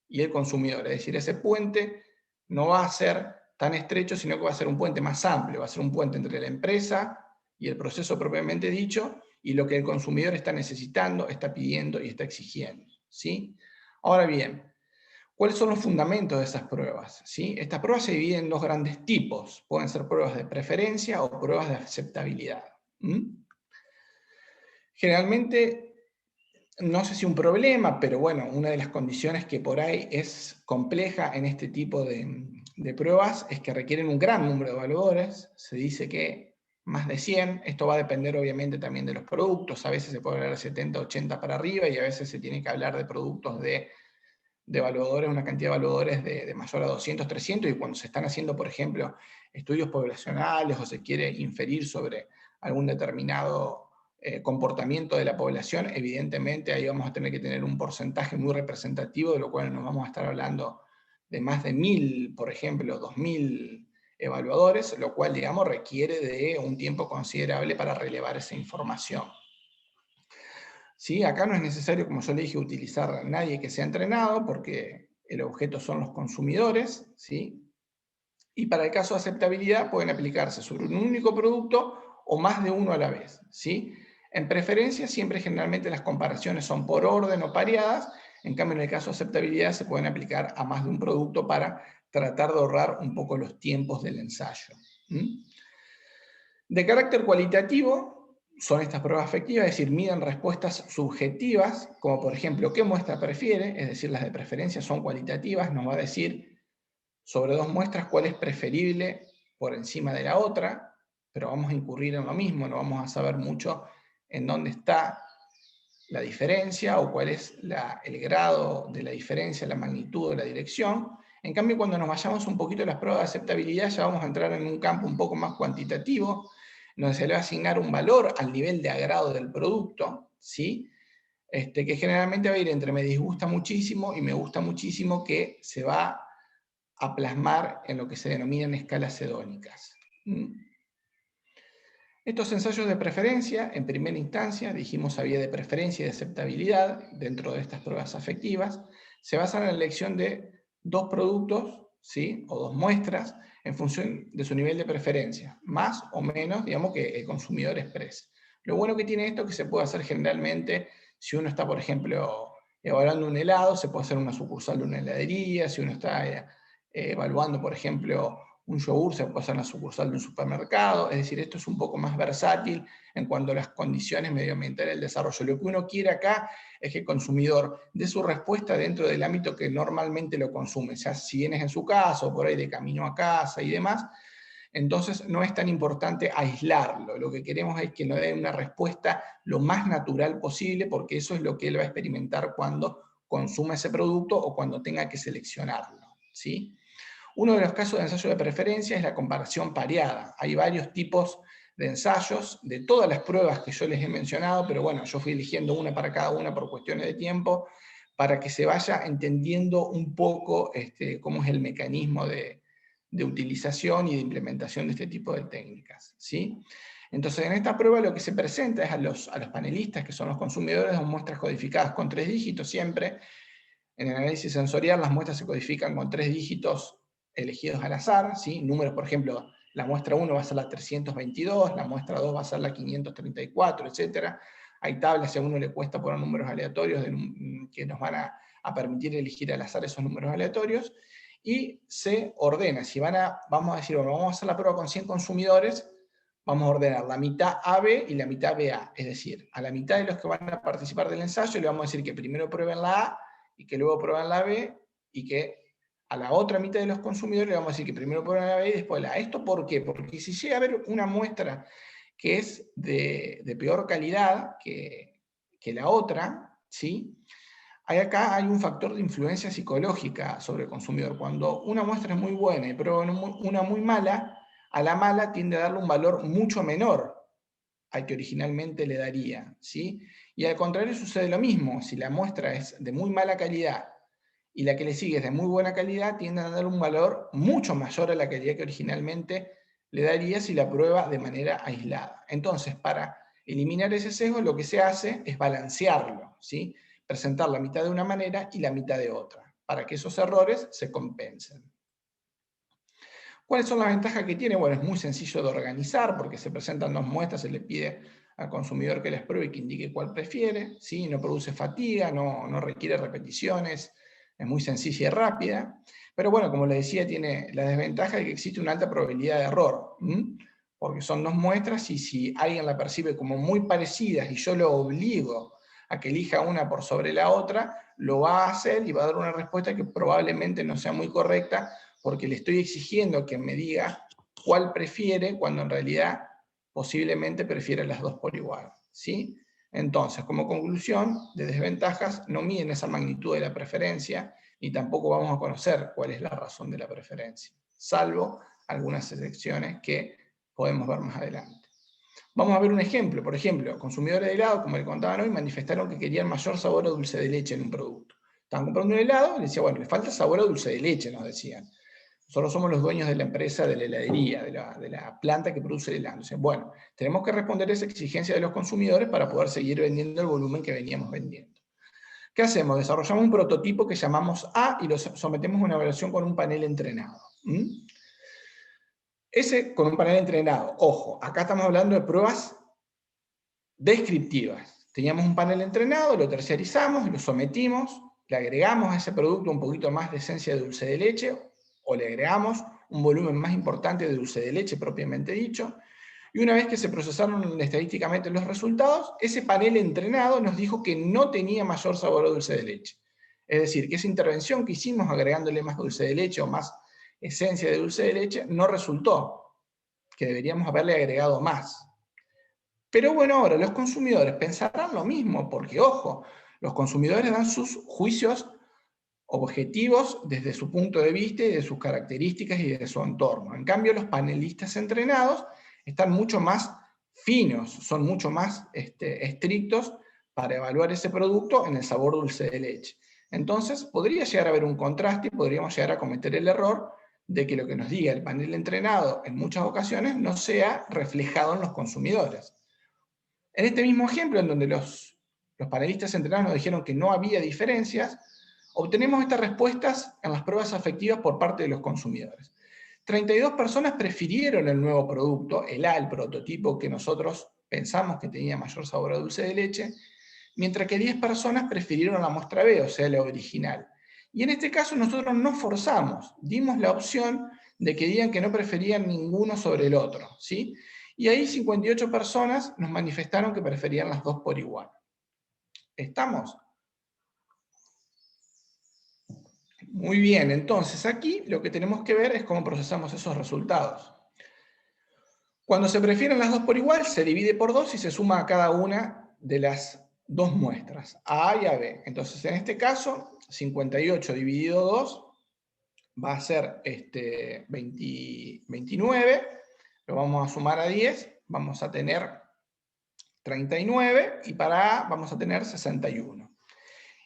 y el consumidor. Es decir, ese puente no va a ser tan estrecho, sino que va a ser un puente más amplio, va a ser un puente entre la empresa y el proceso propiamente dicho, y lo que el consumidor está necesitando, está pidiendo y está exigiendo, ¿sí? Ahora bien, ¿Cuáles son los fundamentos de esas pruebas? ¿Sí? Estas pruebas se dividen en dos grandes tipos. Pueden ser pruebas de preferencia o pruebas de aceptabilidad. Generalmente, no sé si un problema, pero bueno, una de las condiciones que por ahí es compleja en este tipo de pruebas es que requieren un gran número de evaluadores. Se dice que más de 100. Esto va a depender obviamente también de los productos. A veces se puede hablar de 70, 80 para arriba y a veces se tiene que hablar de productos de evaluadores, una cantidad de evaluadores de mayor a 200, 300, y cuando se están haciendo, por ejemplo, estudios poblacionales o se quiere inferir sobre algún determinado comportamiento de la población, evidentemente ahí vamos a tener que tener un porcentaje muy representativo, de lo cual nos vamos a estar hablando de más de 1000, por ejemplo, 2000 evaluadores, lo cual, digamos, requiere de un tiempo considerable para relevar esa información. ¿Sí? Acá no es necesario, como yo le dije, utilizar a nadie que sea entrenado, porque el objeto son los consumidores, ¿sí? Y para el caso de aceptabilidad pueden aplicarse sobre un único producto o más de uno a la vez, ¿sí? En preferencia, siempre generalmente las comparaciones son por orden o pareadas. En cambio, en el caso de aceptabilidad se pueden aplicar a más de un producto para tratar de ahorrar un poco los tiempos del ensayo. De carácter cualitativo, son estas pruebas afectivas, es decir, miden respuestas subjetivas, como por ejemplo, ¿qué muestra prefiere? Es decir, las de preferencia son cualitativas, nos va a decir sobre dos muestras cuál es preferible por encima de la otra, pero vamos a incurrir en lo mismo, no vamos a saber mucho en dónde está la diferencia o cuál es el grado de la diferencia, la magnitud o la dirección. En cambio, cuando nos vayamos un poquito a las pruebas de aceptabilidad, ya vamos a entrar en un campo un poco más cuantitativo, donde se le va a asignar un valor al nivel de agrado del producto, ¿sí? Que generalmente va a ir entre me disgusta muchísimo y me gusta muchísimo, que se va a plasmar en lo que se denominan escalas hedónicas. Estos ensayos de preferencia, en primera instancia, dijimos había de preferencia y de aceptabilidad dentro de estas pruebas afectivas, se basan en la elección de dos productos, ¿sí? O dos muestras, en función de su nivel de preferencia, más o menos, digamos, que el consumidor exprese. Lo bueno que tiene esto es que se puede hacer generalmente, si uno está, por ejemplo, evaluando un helado, se puede hacer una sucursal de una heladería. Si uno está evaluando, por ejemplo, un yogur, se puede hacer en la sucursal de un supermercado. Es decir, esto es un poco más versátil en cuanto a las condiciones medioambientales del desarrollo. Lo que uno quiere acá es que el consumidor dé su respuesta dentro del ámbito que normalmente lo consume, ya si bien es en su casa o por ahí de camino a casa y demás. Entonces no es tan importante aislarlo. Lo que queremos es que nos dé una respuesta lo más natural posible, porque eso es lo que él va a experimentar cuando consuma ese producto o cuando tenga que seleccionarlo, ¿sí? Uno de los casos de ensayo de preferencia es la comparación pareada. Hay varios tipos de ensayos, de todas las pruebas que yo les he mencionado, pero bueno, yo fui eligiendo una para cada una por cuestiones de tiempo, para que se vaya entendiendo un poco cómo es el mecanismo de utilización y de implementación de este tipo de técnicas, ¿sí? Entonces, en esta prueba lo que se presenta es a los panelistas, que son los consumidores, de muestras codificadas con 3 dígitos siempre. En el análisis sensorial las muestras se codifican con 3 dígitos elegidos al azar, ¿sí? Números, por ejemplo, la muestra 1 va a ser la 322, la muestra 2 va a ser la 534, etc. Hay tablas, si a uno le cuesta poner números aleatorios que nos van a permitir elegir al azar esos números aleatorios, y se ordena. Si vamos a decir, bueno, vamos a hacer la prueba con 100 consumidores, vamos a ordenar la mitad AB y la mitad BA, es decir, a la mitad de los que van a participar del ensayo le vamos a decir que primero prueben la A y que luego prueben la B, y que a la otra mitad de los consumidores le vamos a decir que primero prueben la B y después la A. ¿Esto por qué? Porque si llega a haber una muestra que es de peor calidad que la otra, ¿sí? Acá hay un factor de influencia psicológica sobre el consumidor. Cuando una muestra es muy buena y prueban una muy mala, a la mala tiende a darle un valor mucho menor al que originalmente le daría, ¿sí? Y al contrario sucede lo mismo. Si la muestra es de muy mala calidad y la que le sigue es de muy buena calidad, tiende a dar un valor mucho mayor a la calidad que originalmente le daría si la prueba de manera aislada. Entonces, para eliminar ese sesgo, lo que se hace es balancearlo, ¿sí? Presentar la mitad de una manera y la mitad de otra, para que esos errores se compensen. ¿Cuáles son las ventajas que tiene? Bueno, es muy sencillo de organizar, porque se presentan dos muestras, se le pide al consumidor que las pruebe y que indique cuál prefiere, ¿sí? No produce fatiga, no requiere repeticiones, es muy sencilla y rápida, pero bueno, como les decía, tiene la desventaja de que existe una alta probabilidad de error, porque son dos muestras y si alguien la percibe como muy parecidas y yo lo obligo a que elija una por sobre la otra, lo va a hacer y va a dar una respuesta que probablemente no sea muy correcta porque le estoy exigiendo que me diga cuál prefiere cuando en realidad posiblemente prefiere las dos por igual, ¿sí? Entonces, como conclusión, de desventajas no miden esa magnitud de la preferencia ni tampoco vamos a conocer cuál es la razón de la preferencia, salvo algunas excepciones que podemos ver más adelante. Vamos a ver un ejemplo. Por ejemplo, consumidores de helado, como le contaban hoy, manifestaron que querían mayor sabor a dulce de leche en un producto. Estaban comprando un helado y decían, bueno, le falta sabor a dulce de leche, nos decían. Nosotros somos los dueños de la empresa, de la heladería, de la planta que produce el helado. Entonces, bueno, tenemos que responder a esa exigencia de los consumidores para poder seguir vendiendo el volumen que veníamos vendiendo. ¿Qué hacemos? Desarrollamos un prototipo que llamamos A y lo sometemos a una evaluación con un panel entrenado. Ese con un panel entrenado, ojo, acá estamos hablando de pruebas descriptivas. Teníamos un panel entrenado, lo terciarizamos, lo sometimos, le agregamos a ese producto un poquito más de esencia de dulce de leche, o le agregamos un volumen más importante de dulce de leche propiamente dicho, y una vez que se procesaron estadísticamente los resultados, ese panel entrenado nos dijo que no tenía mayor sabor a dulce de leche. Es decir, que esa intervención que hicimos agregándole más dulce de leche o más esencia de dulce de leche no resultó, que deberíamos haberle agregado más. Pero bueno, ahora los consumidores pensarán lo mismo, porque ojo, los consumidores dan sus juicios objetivos desde su punto de vista y de sus características y de su entorno. En cambio, los panelistas entrenados están mucho más finos, son mucho más estrictos para evaluar ese producto en el sabor dulce de leche. Entonces, podría llegar a haber un contraste y podríamos llegar a cometer el error de que lo que nos diga el panel entrenado en muchas ocasiones no sea reflejado en los consumidores. En este mismo ejemplo, en donde los panelistas entrenados nos dijeron que no había diferencias, obtenemos estas respuestas en las pruebas afectivas por parte de los consumidores. 32 personas prefirieron el nuevo producto, el A, el prototipo que nosotros pensamos que tenía mayor sabor a dulce de leche, mientras que 10 personas prefirieron la muestra B, o sea, la original. Y en este caso nosotros no forzamos, dimos la opción de que digan que no preferían ninguno sobre el otro, ¿sí? Y ahí 58 personas nos manifestaron que preferían las dos por igual. ¿Estamos? Muy bien, entonces aquí lo que tenemos que ver es cómo procesamos esos resultados. Cuando se prefieren las dos por igual, se divide por 2 y se suma a cada una de las dos muestras, a A y a B. Entonces, en este caso, 58 dividido 2 va a ser 29, lo vamos a sumar a 10, vamos a tener 39, y para A vamos a tener 61.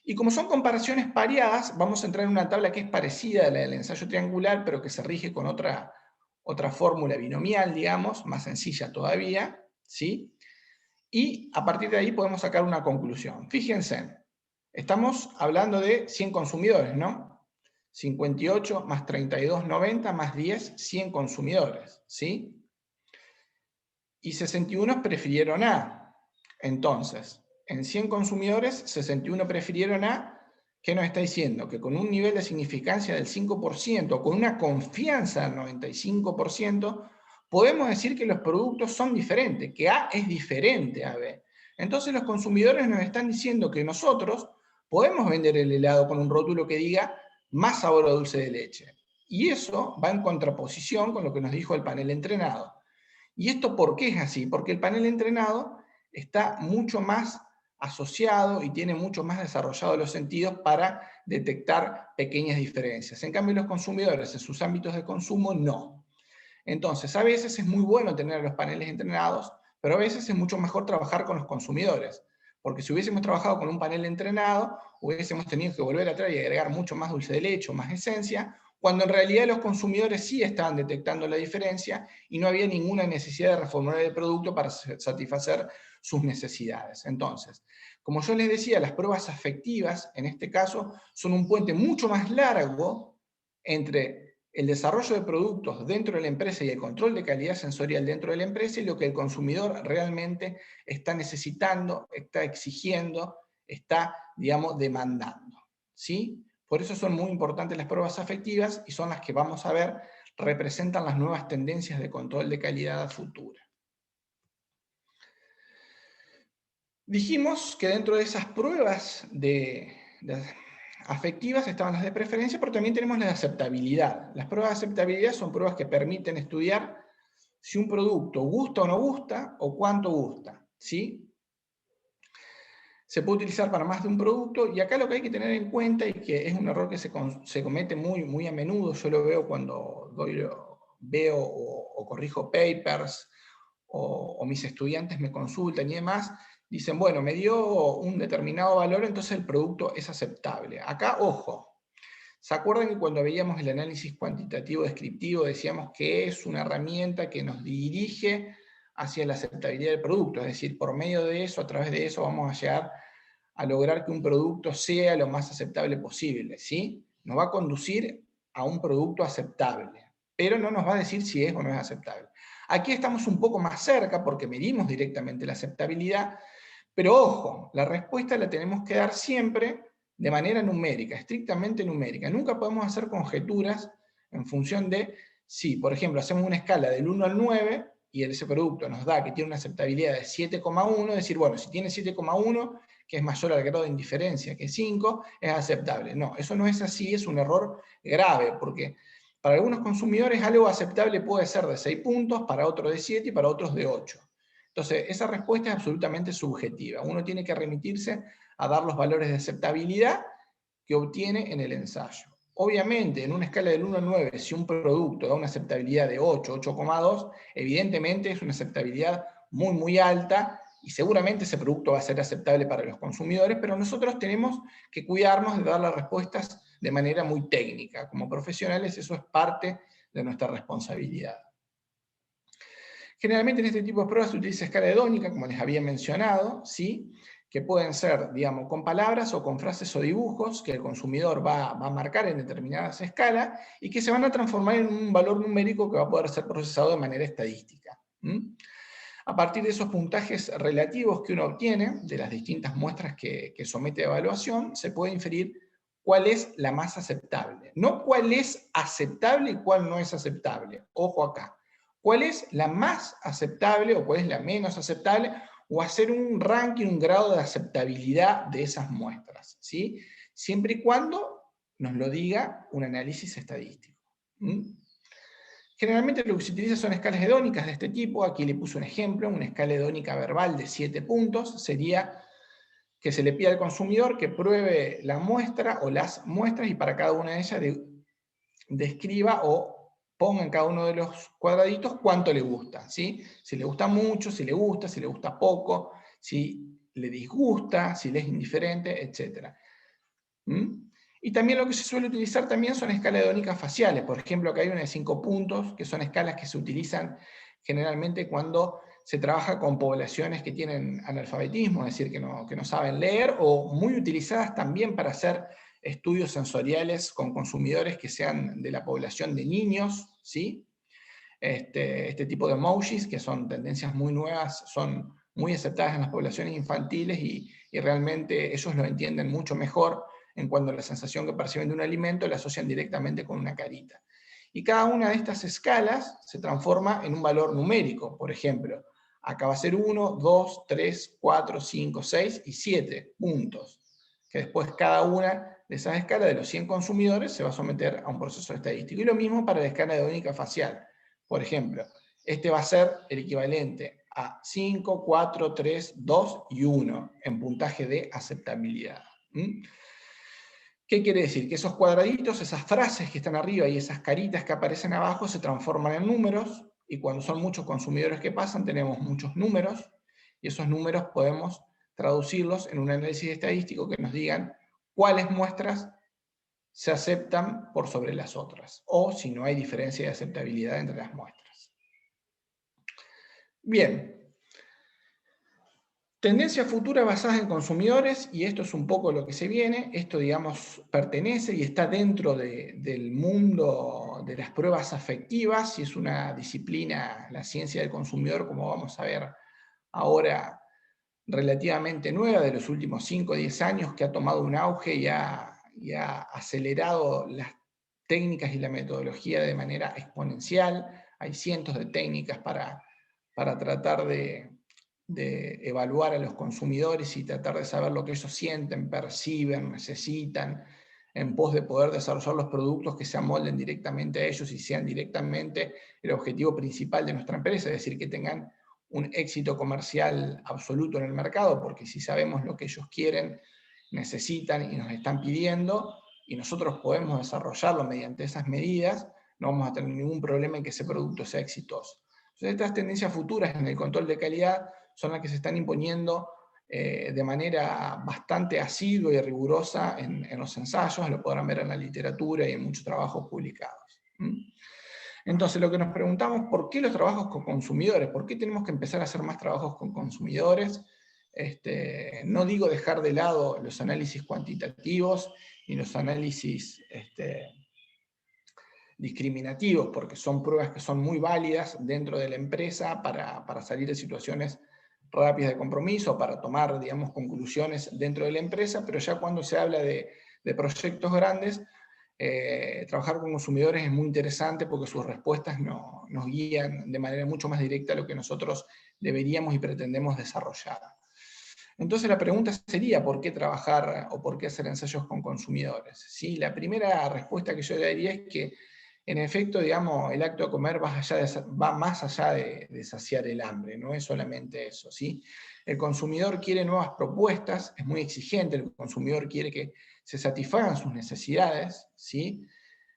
Y como son comparaciones pareadas, vamos a entrar en una tabla que es parecida a la del ensayo triangular, pero que se rige con otra fórmula binomial, digamos, más sencilla todavía, ¿sí? Y a partir de ahí podemos sacar una conclusión. Fíjense, estamos hablando de 100 consumidores, ¿no? 58 más 32, 90, más 10, 100 consumidores, ¿sí? Y 61 prefirieron A. Entonces, en 100 consumidores, 61 prefirieron A. ¿Qué nos está diciendo? Que con un nivel de significancia del 5%, con una confianza del 95%, podemos decir que los productos son diferentes, que A es diferente a B. Entonces los consumidores nos están diciendo que nosotros podemos vender el helado con un rótulo que diga más sabor a dulce de leche. Y eso va en contraposición con lo que nos dijo el panel entrenado. ¿Y esto por qué es así? Porque el panel entrenado está mucho más asociado y tiene mucho más desarrollado los sentidos para detectar pequeñas diferencias. En cambio, los consumidores en sus ámbitos de consumo no. Entonces, a veces es muy bueno tener los paneles entrenados, pero a veces es mucho mejor trabajar con los consumidores. Porque si hubiésemos trabajado con un panel entrenado, hubiésemos tenido que volver atrás y agregar mucho más dulce de leche o más esencia, cuando en realidad los consumidores sí estaban detectando la diferencia y no había ninguna necesidad de reformular el producto para satisfacer sus necesidades. Entonces, como yo les decía, las pruebas afectivas, en este caso, son un puente mucho más largo entre el desarrollo de productos dentro de la empresa y el control de calidad sensorial dentro de la empresa y lo que el consumidor realmente está necesitando, está exigiendo, está, digamos, demandando, ¿sí? Por eso son muy importantes las pruebas afectivas y son las que vamos a ver representan las nuevas tendencias de control de calidad futura. Dijimos que dentro de esas pruebas afectivas estaban las de preferencia, pero también tenemos las de aceptabilidad. Las pruebas de aceptabilidad son pruebas que permiten estudiar si un producto gusta o no gusta, o cuánto gusta, ¿sí? Se puede utilizar para más de un producto, y acá lo que hay que tener en cuenta, y que es un error que se comete muy a menudo, yo lo veo cuando veo o corrijo papers, o mis estudiantes me consultan y demás, dicen, bueno, me dio un determinado valor, entonces el producto es aceptable. Acá, ojo, ¿se acuerdan que cuando veíamos el análisis cuantitativo descriptivo decíamos que es una herramienta que nos dirige hacia la aceptabilidad del producto? Es decir, por medio de eso, a través de eso, vamos a llegar a lograr que un producto sea lo más aceptable posible, ¿sí? Nos va a conducir a un producto aceptable, pero no nos va a decir si es o no es aceptable. Aquí estamos un poco más cerca porque medimos directamente la aceptabilidad, pero ojo, la respuesta la tenemos que dar siempre de manera numérica, estrictamente numérica. Nunca podemos hacer conjeturas en función de si, por ejemplo, hacemos una escala del 1 al 9 y ese producto nos da que tiene una aceptabilidad de 7,1, decir, bueno, si tiene 7,1, que es mayor al grado de indiferencia que 5, es aceptable. No, eso no es así, es un error grave, porque para algunos consumidores algo aceptable puede ser de 6 puntos, para otros de 7 y para otros de 8. Entonces, esa respuesta es absolutamente subjetiva. Uno tiene que remitirse a dar los valores de aceptabilidad que obtiene en el ensayo. Obviamente, en una escala del 1 al 9, si un producto da una aceptabilidad de 8, 8,2, evidentemente es una aceptabilidad muy alta y seguramente ese producto va a ser aceptable para los consumidores, pero nosotros tenemos que cuidarnos de dar las respuestas de manera muy técnica. Como profesionales, eso es parte de nuestra responsabilidad. Generalmente en este tipo de pruebas se utiliza escala hedónica, como les había mencionado, ¿sí? Que pueden ser, digamos, con palabras o con frases o dibujos que el consumidor va a marcar en determinadas escalas y que se van a transformar en un valor numérico que va a poder ser procesado de manera estadística. A partir de esos puntajes relativos que uno obtiene de las distintas muestras que somete a evaluación, se puede inferir cuál es la más aceptable. No cuál es aceptable y cuál no es aceptable. Ojo acá. ¿Cuál es la más aceptable o cuál es la menos aceptable? O hacer un ranking, un grado de aceptabilidad de esas muestras, ¿sí? Siempre y cuando nos lo diga un análisis estadístico. Generalmente lo que se utiliza son escalas hedónicas de este tipo. Aquí le puse un ejemplo, una escala hedónica verbal de 7 puntos. Sería que se le pida al consumidor que pruebe la muestra o las muestras y para cada una de ellas describa o ponga en cada uno de los cuadraditos cuánto le gusta, ¿sí? Si le gusta mucho, si le gusta poco, si le disgusta, si le es indiferente, etc. Y también lo que se suele utilizar también son escalas hedónicas faciales. Por ejemplo, acá hay una de 5 puntos, que son escalas que se utilizan generalmente cuando se trabaja con poblaciones que tienen analfabetismo, es decir, que no saben leer, o muy utilizadas también para hacer estudios sensoriales con consumidores que sean de la población de niños, ¿sí? Este tipo de emojis, que son tendencias muy nuevas, son muy aceptadas en las poblaciones infantiles y realmente ellos lo entienden mucho mejor en cuanto a la sensación que perciben de un alimento, la asocian directamente con una carita. Y cada una de estas escalas se transforma en un valor numérico. Por ejemplo, acá va a ser 1, 2, 3, 4, 5, 6 y 7 puntos, que después cada una de esas escalas de los 100 consumidores se va a someter a un proceso estadístico. Y lo mismo para la escala hedónica facial. Por ejemplo, este va a ser el equivalente a 5, 4, 3, 2 y 1 en puntaje de aceptabilidad. ¿Qué quiere decir? Que esos cuadraditos, esas frases que están arriba y esas caritas que aparecen abajo se transforman en números, y cuando son muchos consumidores que pasan tenemos muchos números, y esos números podemos traducirlos en un análisis estadístico que nos digan cuáles muestras se aceptan por sobre las otras, o si no hay diferencia de aceptabilidad entre las muestras. Bien. Tendencia futura basada en consumidores, y esto es un poco lo que se viene. Esto, digamos, pertenece y está dentro del mundo de las pruebas afectivas, y es una disciplina, la ciencia del consumidor, como vamos a ver ahora, relativamente nueva, de los últimos 5 o 10 años, que ha tomado un auge y ha ha acelerado las técnicas y la metodología de manera exponencial. Hay cientos de técnicas para tratar de evaluar a los consumidores y tratar de saber lo que ellos sienten, perciben, necesitan, en pos de poder desarrollar los productos que se amolden directamente a ellos y sean directamente el objetivo principal de nuestra empresa, es decir, que tengan un éxito comercial absoluto en el mercado, porque si sabemos lo que ellos quieren, necesitan y nos están pidiendo, y nosotros podemos desarrollarlo mediante esas medidas, no vamos a tener ningún problema en que ese producto sea exitoso. Entonces, estas tendencias futuras en el control de calidad son las que se están imponiendo de manera bastante asidua y rigurosa en los ensayos, lo podrán ver en la literatura y en muchos trabajos publicados. Entonces, lo que nos preguntamos, ¿por qué los trabajos con consumidores? ¿Por qué tenemos que empezar a hacer más trabajos con consumidores? No digo dejar de lado los análisis cuantitativos y los análisis discriminativos, porque son pruebas que son muy válidas dentro de la empresa para salir de situaciones rápidas de compromiso, para tomar, digamos, conclusiones dentro de la empresa, pero ya cuando se habla de proyectos grandes, trabajar con consumidores es muy interesante porque sus respuestas nos guían de manera mucho más directa a lo que nosotros deberíamos y pretendemos desarrollar. Entonces la pregunta sería, ¿por qué trabajar o por qué hacer ensayos con consumidores? ¿Sí? La primera respuesta que yo le daría es que, en efecto, digamos, el acto de comer va más allá de saciar el hambre, no es solamente eso, ¿sí? El consumidor quiere nuevas propuestas, es muy exigente, el consumidor quiere que se satisfagan sus necesidades, ¿sí?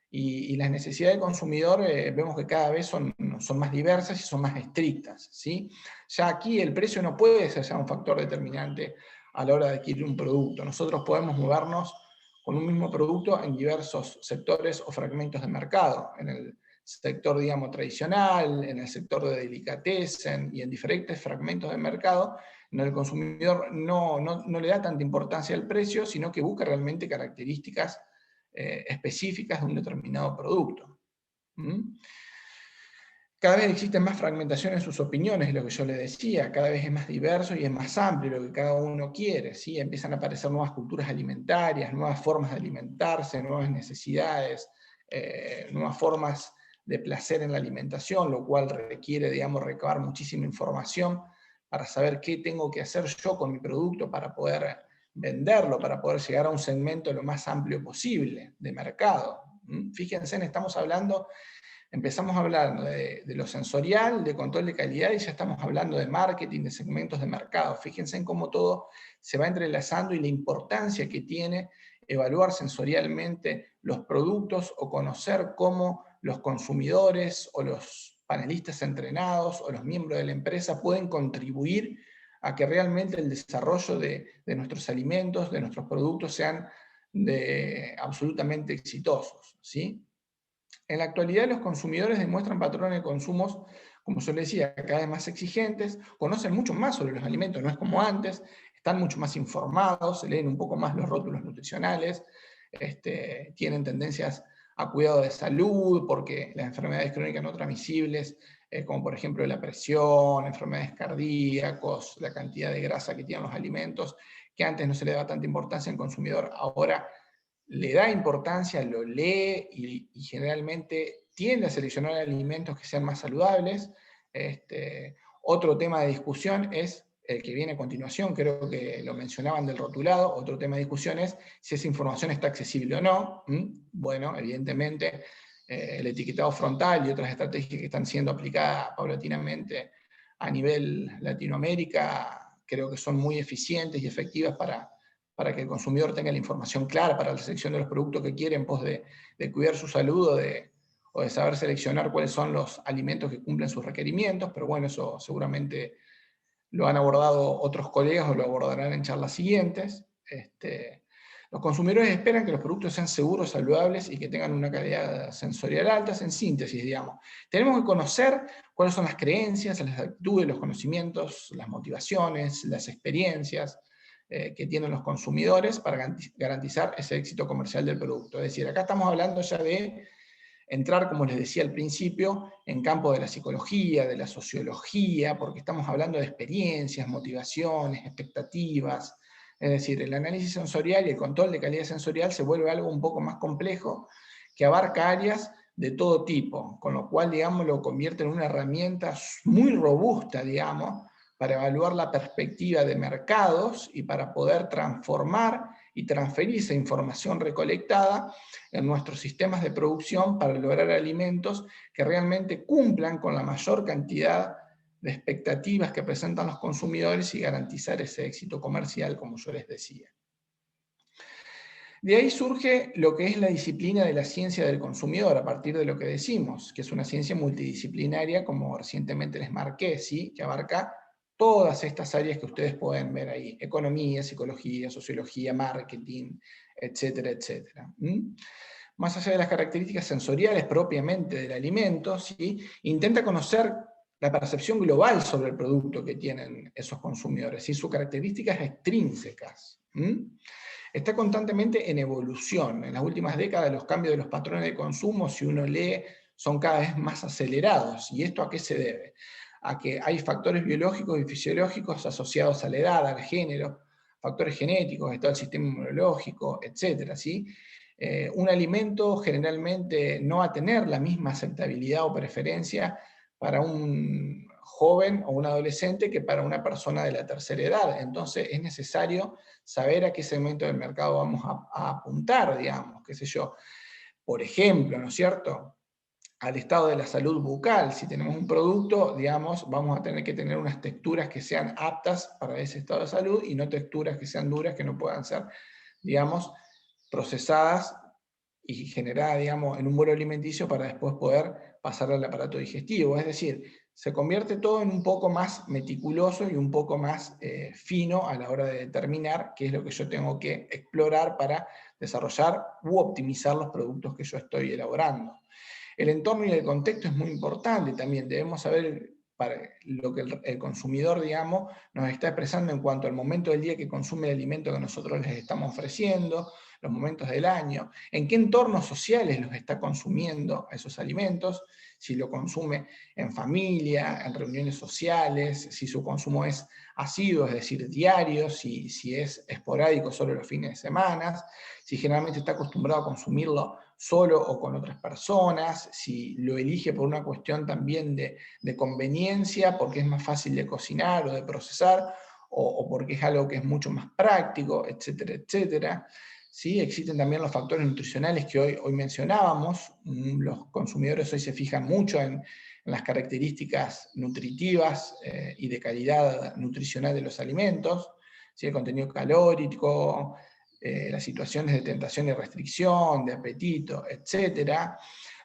Y las necesidades del consumidor vemos que cada vez son más diversas y son más estrictas, ¿sí? Ya aquí el precio no puede ser ya un factor determinante a la hora de adquirir un producto. Nosotros podemos movernos con un mismo producto en diversos sectores o fragmentos de mercado, en el sector, digamos, tradicional, en el sector de delicatessen y en diferentes fragmentos de mercado, en el consumidor no le da tanta importancia al precio, sino que busca realmente características específicas de un determinado producto. Cada vez existen más fragmentación en sus opiniones, es lo que yo le decía, cada vez es más diverso y es más amplio lo que cada uno quiere, ¿sí? Empiezan a aparecer nuevas culturas alimentarias, nuevas formas de alimentarse, nuevas necesidades, nuevas formas de placer en la alimentación, lo cual requiere, digamos, recabar muchísima información para saber qué tengo que hacer yo con mi producto para poder venderlo, para poder llegar a un segmento lo más amplio posible de mercado. Fíjense, empezamos hablando de lo sensorial, de control de calidad, y ya estamos hablando de marketing, de segmentos de mercado. Fíjense en cómo todo se va entrelazando y la importancia que tiene evaluar sensorialmente los productos o conocer cómo los consumidores o los panelistas entrenados o los miembros de la empresa pueden contribuir a que realmente el desarrollo de nuestros alimentos, de nuestros productos, sean absolutamente exitosos, ¿sí? En la actualidad los consumidores demuestran patrones de consumos, como yo les decía, cada vez más exigentes, conocen mucho más sobre los alimentos, no es como antes, están mucho más informados, se leen un poco más los rótulos nutricionales, tienen tendencias a cuidado de salud, porque las enfermedades crónicas no transmisibles, como por ejemplo la presión, enfermedades cardíacas, la cantidad de grasa que tienen los alimentos, que antes no se le daba tanta importancia al consumidor, ahora le da importancia, lo lee y generalmente tiende a seleccionar alimentos que sean más saludables. Otro tema de discusión es el que viene a continuación, creo que lo mencionaban del rotulado. Otro tema de discusión es si esa información está accesible o no. Bueno, evidentemente el etiquetado frontal y otras estrategias que están siendo aplicadas paulatinamente a nivel Latinoamérica creo que son muy eficientes y efectivas para que el consumidor tenga la información clara para la selección de los productos que quiere en pos de cuidar su salud o de saber seleccionar cuáles son los alimentos que cumplen sus requerimientos, pero bueno, eso seguramente lo han abordado otros colegas o lo abordarán en charlas siguientes. Los consumidores esperan que los productos sean seguros, saludables y que tengan una calidad sensorial alta, en síntesis, digamos. Tenemos que conocer cuáles son las creencias, las actitudes, los conocimientos, las motivaciones, las experiencias que tienen los consumidores para garantizar ese éxito comercial del producto. Es decir, acá estamos hablando ya de entrar, como les decía al principio, en campo de la psicología, de la sociología, porque estamos hablando de experiencias, motivaciones, expectativas, Es decir, el análisis sensorial y el control de calidad sensorial se vuelve algo un poco más complejo que abarca áreas de todo tipo, con lo cual, digamos, lo convierte en una herramienta muy robusta, digamos, para evaluar la perspectiva de mercados y para poder transformar y transferir esa información recolectada en nuestros sistemas de producción para lograr alimentos que realmente cumplan con la mayor cantidad de expectativas que presentan los consumidores y garantizar ese éxito comercial, como yo les decía. De ahí surge lo que es la disciplina de la ciencia del consumidor, a partir de lo que decimos, que es una ciencia multidisciplinaria, como recientemente les marqué, ¿sí? Que abarca todas estas áreas que ustedes pueden ver ahí: economía, psicología, sociología, marketing, etcétera, etcétera. Más allá de las características sensoriales propiamente del alimento, ¿sí? Intenta conocer la percepción global sobre el producto que tienen esos consumidores y sus características extrínsecas. Está constantemente en evolución. En las últimas décadas los cambios de los patrones de consumo, si uno lee, son cada vez más acelerados. ¿Y esto a qué se debe? A que hay factores biológicos y fisiológicos asociados a la edad, al género, factores genéticos, estado del sistema inmunológico, etcétera, ¿sí? Un alimento generalmente no va a tener la misma aceptabilidad o preferencia para un joven o un adolescente que para una persona de la tercera edad. Entonces es necesario saber a qué segmento del mercado vamos a apuntar, digamos, qué sé yo. Por ejemplo, ¿no es cierto?, al estado de la salud bucal. Si tenemos un producto, digamos, vamos a tener que tener unas texturas que sean aptas para ese estado de salud y no texturas que sean duras, que no puedan ser, digamos, procesadas y generadas, digamos, en un bolo alimenticio para después poder pasar al aparato digestivo. Es decir, se convierte todo en un poco más meticuloso y un poco más fino a la hora de determinar qué es lo que yo tengo que explorar para desarrollar u optimizar los productos que yo estoy elaborando. El entorno y el contexto es muy importante también. Debemos saber para lo que el consumidor, digamos, nos está expresando en cuanto al momento del día que consume el alimento que nosotros les estamos ofreciendo, los momentos del año, en qué entornos sociales los está consumiendo esos alimentos, si lo consume en familia, en reuniones sociales, si su consumo es asiduo, es decir, diario, si es esporádico, solo los fines de semana, si generalmente está acostumbrado a consumirlo solo o con otras personas, si lo elige por una cuestión también de conveniencia, porque es más fácil de cocinar o de procesar, o porque es algo que es mucho más práctico, etcétera, etcétera. ¿Sí? Existen también los factores nutricionales que hoy mencionábamos. Los consumidores hoy se fijan mucho en las características nutritivas y de calidad nutricional de los alimentos, ¿sí? El contenido calórico, las situaciones de tentación y restricción, de apetito, etc.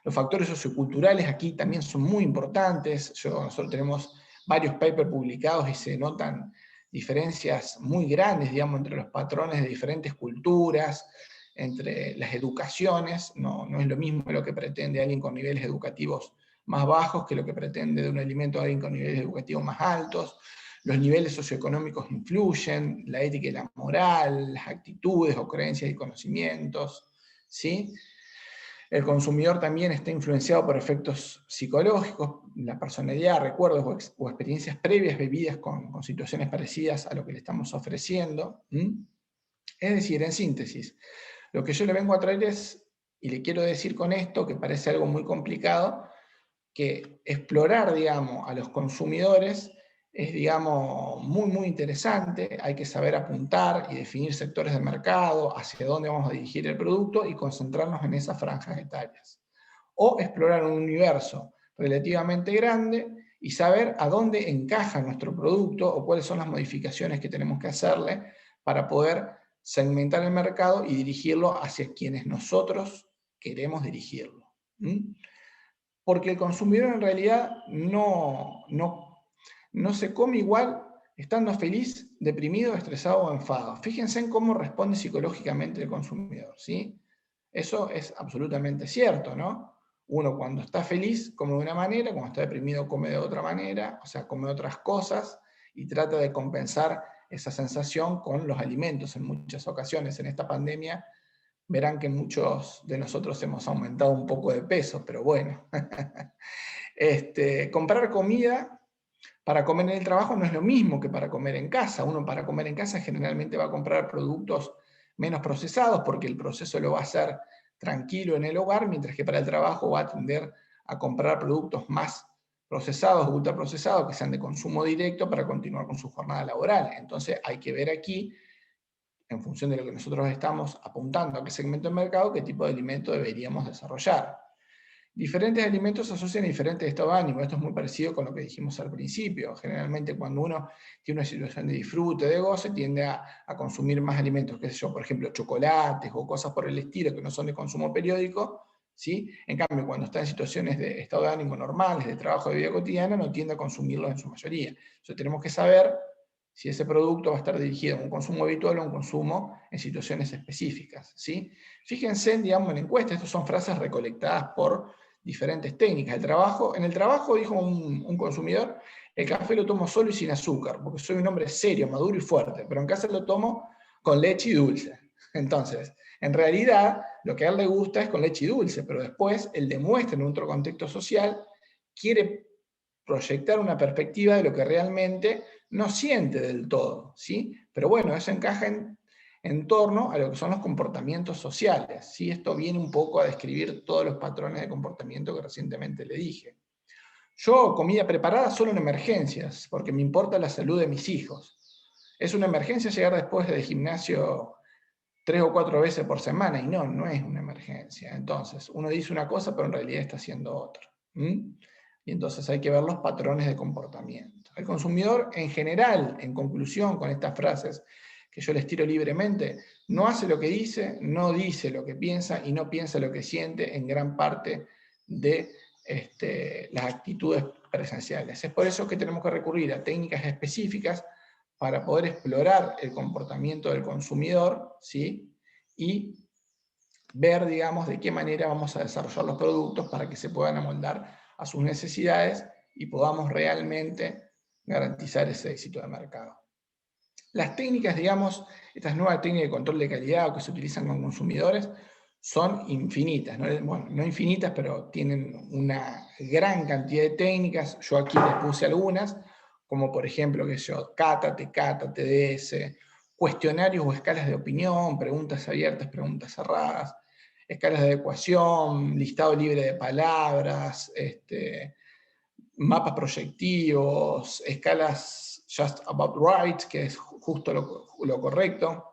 Los factores socioculturales aquí también son muy importantes. Nosotros tenemos varios papers publicados y se notan diferencias muy grandes, digamos, entre los patrones de diferentes culturas, entre las educaciones. No es lo mismo lo que pretende alguien con niveles educativos más bajos que lo que pretende de un alimento alguien con niveles educativos más altos. Los niveles socioeconómicos influyen, la ética y la moral, las actitudes o creencias y conocimientos, ¿sí? El consumidor también está influenciado por efectos psicológicos, la personalidad, recuerdos o experiencias previas vividas con situaciones parecidas a lo que le estamos ofreciendo. Es decir, en síntesis, lo que yo le vengo a traer es, y le quiero decir con esto, que parece algo muy complicado, que explorar, digamos, a los consumidores es, digamos, muy, muy interesante. Hay que saber apuntar y definir sectores de mercado, hacia dónde vamos a dirigir el producto y concentrarnos en esas franjas etarias. O explorar un universo relativamente grande y saber a dónde encaja nuestro producto o cuáles son las modificaciones que tenemos que hacerle para poder segmentar el mercado y dirigirlo hacia quienes nosotros queremos dirigirlo. Porque el consumidor en realidad no se come igual estando feliz, deprimido, estresado o enfadado. Fíjense en cómo responde psicológicamente el consumidor, ¿sí? Eso es absolutamente cierto, ¿no? Uno cuando está feliz come de una manera, cuando está deprimido come de otra manera, o sea, come otras cosas y trata de compensar esa sensación con los alimentos en muchas ocasiones. En esta pandemia verán que muchos de nosotros hemos aumentado un poco de peso, pero bueno. Comprar comida Para comer en el trabajo no es lo mismo que para comer en casa. Uno para comer en casa generalmente va a comprar productos menos procesados porque el proceso lo va a hacer tranquilo en el hogar, mientras que para el trabajo va a tender a comprar productos más procesados, ultraprocesados, que sean de consumo directo para continuar con su jornada laboral. Entonces hay que ver aquí, en función de lo que nosotros estamos apuntando a qué segmento de mercado, qué tipo de alimento deberíamos desarrollar. Diferentes alimentos se asocian a diferentes estados de ánimo. Esto es muy parecido con lo que dijimos al principio. Generalmente cuando uno tiene una situación de disfrute, de goce, tiende a consumir más alimentos, qué sé yo, por ejemplo, chocolates o cosas por el estilo que no son de consumo periódico, ¿sí? En cambio, cuando está en situaciones de estado de ánimo normales, de trabajo, de vida cotidiana, no tiende a consumirlos en su mayoría. Entonces tenemos que saber si ese producto va a estar dirigido a un consumo habitual o a un consumo en situaciones específicas, ¿sí? Fíjense, digamos, en la encuesta, estas son frases recolectadas por diferentes técnicas. En el trabajo, dijo un consumidor, el café lo tomo solo y sin azúcar, porque soy un hombre serio, maduro y fuerte, pero en casa lo tomo con leche y dulce. Entonces, en realidad, lo que a él le gusta es con leche y dulce, pero después él demuestra en otro contexto social, quiere proyectar una perspectiva de lo que realmente no siente del todo, ¿sí? Pero bueno, eso encaja en torno a lo que son los comportamientos sociales, ¿sí? Esto viene un poco a describir todos los patrones de comportamiento que recientemente le dije. Yo, comida preparada solo en emergencias, porque me importa la salud de mis hijos. Es una emergencia llegar después del gimnasio 3 o 4 veces por semana, y no, no es una emergencia. Entonces, uno dice una cosa, pero en realidad está haciendo otra. ¿Mm? Y entonces hay que ver los patrones de comportamiento. El consumidor, en general, en conclusión, con estas frases que yo les tiro libremente, no hace lo que dice, no dice lo que piensa y no piensa lo que siente en gran parte de las actitudes presenciales. Es por eso que tenemos que recurrir a técnicas específicas para poder explorar el comportamiento del consumidor, ¿sí? Y ver, digamos, de qué manera vamos a desarrollar los productos para que se puedan amoldar a sus necesidades y podamos realmente garantizar ese éxito de mercado. Las técnicas, digamos, estas nuevas técnicas de control de calidad o que se utilizan con consumidores son infinitas, ¿no? Bueno, no infinitas, pero tienen una gran cantidad de técnicas. Yo aquí les puse algunas, como por ejemplo, que yo, CATA, TCATA, TDS, cuestionarios o escalas de opinión, preguntas abiertas, preguntas cerradas, escalas de adecuación, listado libre de palabras, mapas proyectivos, escalas just about right, que es justo lo correcto,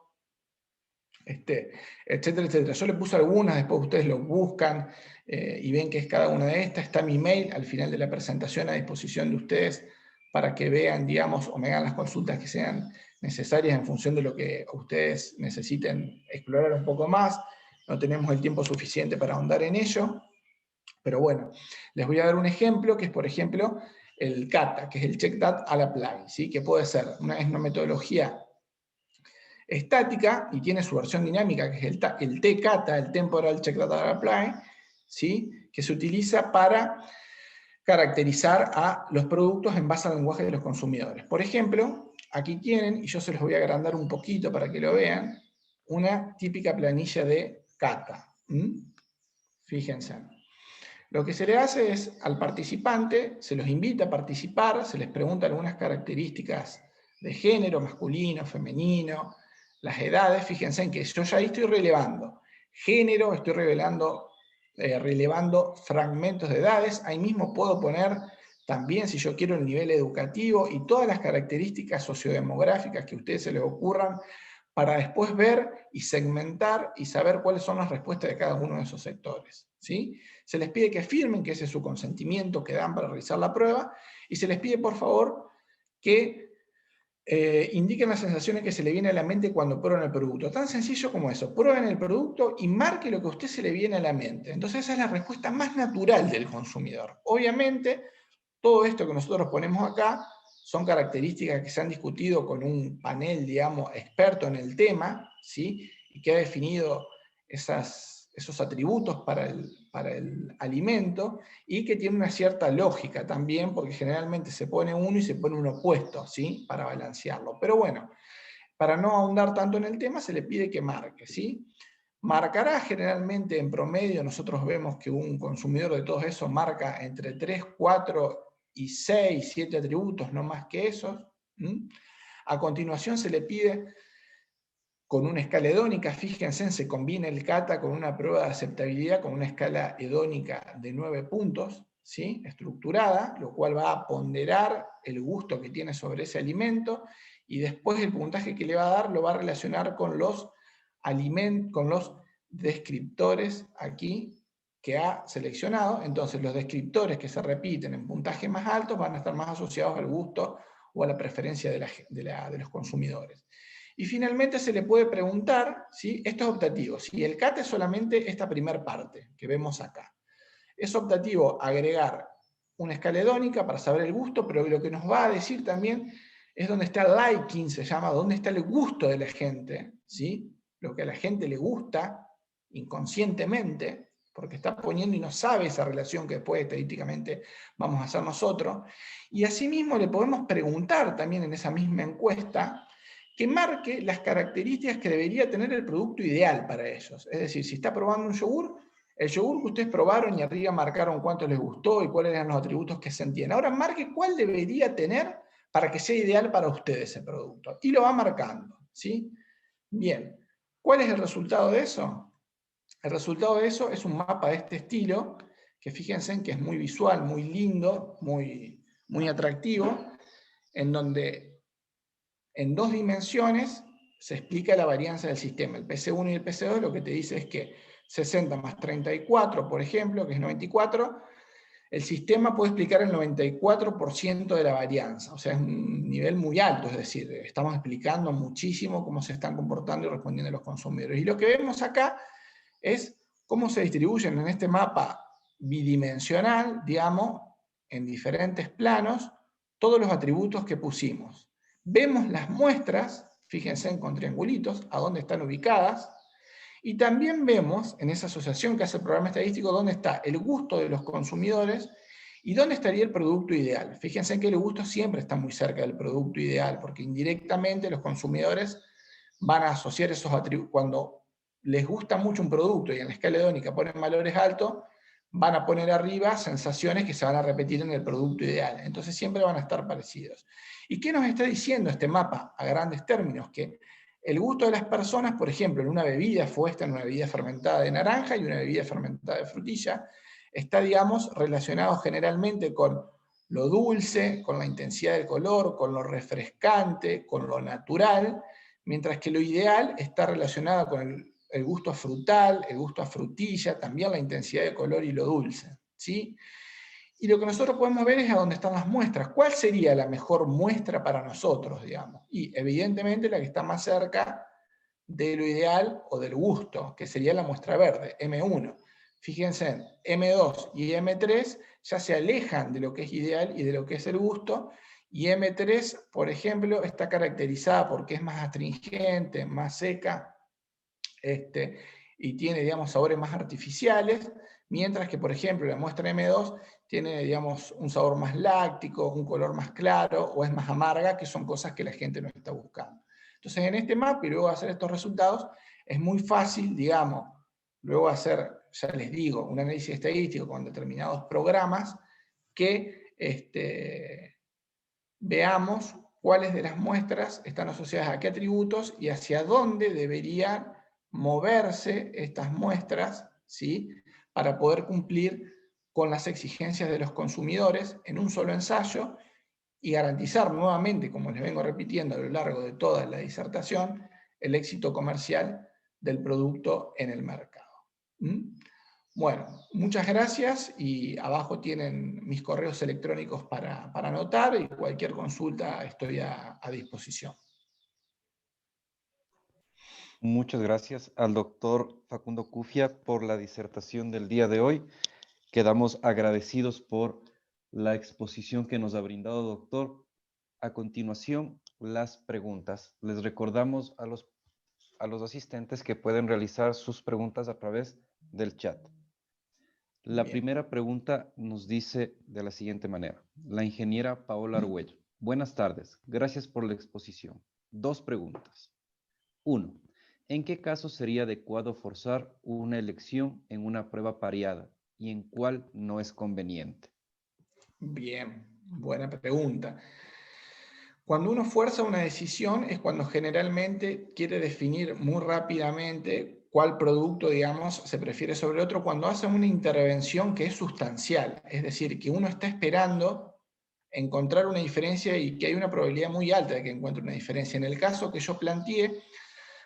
etcétera, etcétera. Yo le puse algunas, después ustedes lo buscan y ven que es cada una de estas. Está mi mail al final de la presentación a disposición de ustedes para que vean, digamos, o me hagan las consultas que sean necesarias en función de lo que ustedes necesiten explorar un poco más. No tenemos el tiempo suficiente para ahondar en ello, pero bueno, les voy a dar un ejemplo, que es, por ejemplo, el CATA, que es el Check That I'll Apply, ¿sí? Que puede ser es una metodología estática y tiene su versión dinámica, que es el TCATA, el Temporal Check That I'll Apply, ¿sí? Que se utiliza para caracterizar a los productos en base al lenguaje de los consumidores. Por ejemplo, aquí tienen, y yo se los voy a agrandar un poquito para que lo vean, una típica planilla de CATA. Fíjense. Lo que se le hace es al participante, se los invita a participar, se les pregunta algunas características de género, masculino, femenino, las edades. Fíjense en que yo ya ahí estoy relevando género, estoy relevando fragmentos de edades. Ahí mismo puedo poner también, si yo quiero, el nivel educativo y todas las características sociodemográficas que a ustedes se les ocurran, para después ver y segmentar y saber cuáles son las respuestas de cada uno de esos sectores, ¿sí? Se les pide que firmen que ese es su consentimiento que dan para realizar la prueba, y se les pide, por favor, que indiquen las sensaciones que se le viene a la mente cuando prueban el producto. Tan sencillo como eso. Prueben el producto y marque lo que a usted se le viene a la mente. Entonces esa es la respuesta más natural del consumidor. Obviamente, todo esto que nosotros ponemos acá son características que se han discutido con un panel, digamos, experto en el tema, ¿sí? Y que ha definido esos atributos para el alimento y que tiene una cierta lógica también, porque generalmente se pone uno y se pone uno opuesto, ¿sí? Para balancearlo. Pero bueno, para no ahondar tanto en el tema, se le pide que marque, ¿sí? Marcará generalmente en promedio, nosotros vemos que un consumidor de todo eso marca entre 3, 4 y 6, 7 atributos, no más que esos. A continuación se le pide con una escala hedónica, fíjense, se combina el kata con una prueba de aceptabilidad con una escala hedónica de 9 puntos, ¿sí? Estructurada, lo cual va a ponderar el gusto que tiene sobre ese alimento, y después el puntaje que le va a dar lo va a relacionar con los descriptores aquí que ha seleccionado. Entonces los descriptores que se repiten en puntajes más altos van a estar más asociados al gusto o a la preferencia de los consumidores. Y finalmente se le puede preguntar, ¿sí? Esto es optativo, si el CAT es solamente esta primera parte que vemos acá. Es optativo agregar una escala hedónica para saber el gusto, pero lo que nos va a decir también es dónde está el liking, se llama, dónde está el gusto de la gente, ¿sí? Lo que a la gente le gusta inconscientemente, porque está poniendo y no sabe esa relación que después estadísticamente vamos a hacer nosotros. Y asimismo le podemos preguntar también en esa misma encuesta que marque las características que debería tener el producto ideal para ellos. Es decir, si está probando un yogur, el yogur que ustedes probaron y arriba marcaron cuánto les gustó y cuáles eran los atributos que sentían. Ahora marque cuál debería tener para que sea ideal para ustedes ese producto. Y lo va marcando, ¿sí? Bien, ¿cuál es el resultado de eso? El resultado de eso es un mapa de este estilo, que fíjense en que es muy visual, muy lindo, muy atractivo, en donde en 2 dimensiones se explica la varianza del sistema. El PC1 y el PC2 lo que te dice es que 60 más 34, por ejemplo, que es 94, el sistema puede explicar el 94% de la varianza. O sea, es un nivel muy alto, es decir, estamos explicando muchísimo cómo se están comportando y respondiendo los consumidores. Y lo que vemos acá es cómo se distribuyen en este mapa bidimensional, digamos, en diferentes planos, todos los atributos que pusimos. Vemos las muestras, fíjense con triangulitos, a dónde están ubicadas, y también vemos en esa asociación que hace el programa estadístico dónde está el gusto de los consumidores y dónde estaría el producto ideal. Fíjense que el gusto siempre está muy cerca del producto ideal, porque indirectamente los consumidores van a asociar esos atributos. Cuando les gusta mucho un producto y en la escala hedónica ponen valores altos, van a poner arriba sensaciones que se van a repetir en el producto ideal. Entonces siempre van a estar parecidos. ¿Y qué nos está diciendo este mapa a grandes términos? Que el gusto de las personas, por ejemplo, en una bebida fuesta, en una bebida fermentada de naranja y una bebida fermentada de frutilla, está, digamos, relacionado generalmente con lo dulce, con la intensidad del color, con lo refrescante, con lo natural, mientras que lo ideal está relacionado con el gusto frutal, el gusto a frutilla, también la intensidad de color y lo dulce, ¿sí? Y lo que nosotros podemos ver es a dónde están las muestras. ¿Cuál sería la mejor muestra para nosotros, digamos? Y evidentemente la que está más cerca de lo ideal o del gusto, que sería la muestra verde, M1. Fíjense, M2 y M3 ya se alejan de lo que es ideal y de lo que es el gusto, y M3, por ejemplo, está caracterizada porque es más astringente, más seca, y tiene, digamos, sabores más artificiales, mientras que, por ejemplo, la muestra M2 tiene, digamos, un sabor más láctico, un color más claro, o es más amarga, que son cosas que la gente no está buscando. Entonces, en este mapa, y luego de hacer estos resultados, es muy fácil, digamos, luego hacer, ya les digo, un análisis estadístico con determinados programas, que veamos cuáles de las muestras están asociadas a qué atributos y hacia dónde deberían moverse estas muestras, ¿sí? Para poder cumplir con las exigencias de los consumidores en un solo ensayo y garantizar nuevamente, como les vengo repitiendo a lo largo de toda la disertación, el éxito comercial del producto en el mercado. Bueno, muchas gracias y abajo tienen mis correos electrónicos para anotar y cualquier consulta estoy a disposición. Muchas gracias al doctor Facundo Cufia por la disertación del día de hoy. Quedamos agradecidos por la exposición que nos ha brindado, doctor. A continuación, las preguntas. Les recordamos a los asistentes que pueden realizar sus preguntas a través del chat. La Bien. primera pregunta nos dice de la siguiente manera. La ingeniera Paola Argüello. Buenas tardes. Gracias por la exposición. 2 preguntas. 1. ¿En qué caso sería adecuado forzar una elección en una prueba pareada y en cuál no es conveniente? Bien. Buena pregunta. Cuando uno fuerza una decisión es cuando generalmente quiere definir muy rápidamente cuál producto, digamos, se prefiere sobre otro, cuando hace una intervención que es sustancial, es decir, que uno está esperando encontrar una diferencia y que hay una probabilidad muy alta de que encuentre una diferencia. En el caso que yo planteé,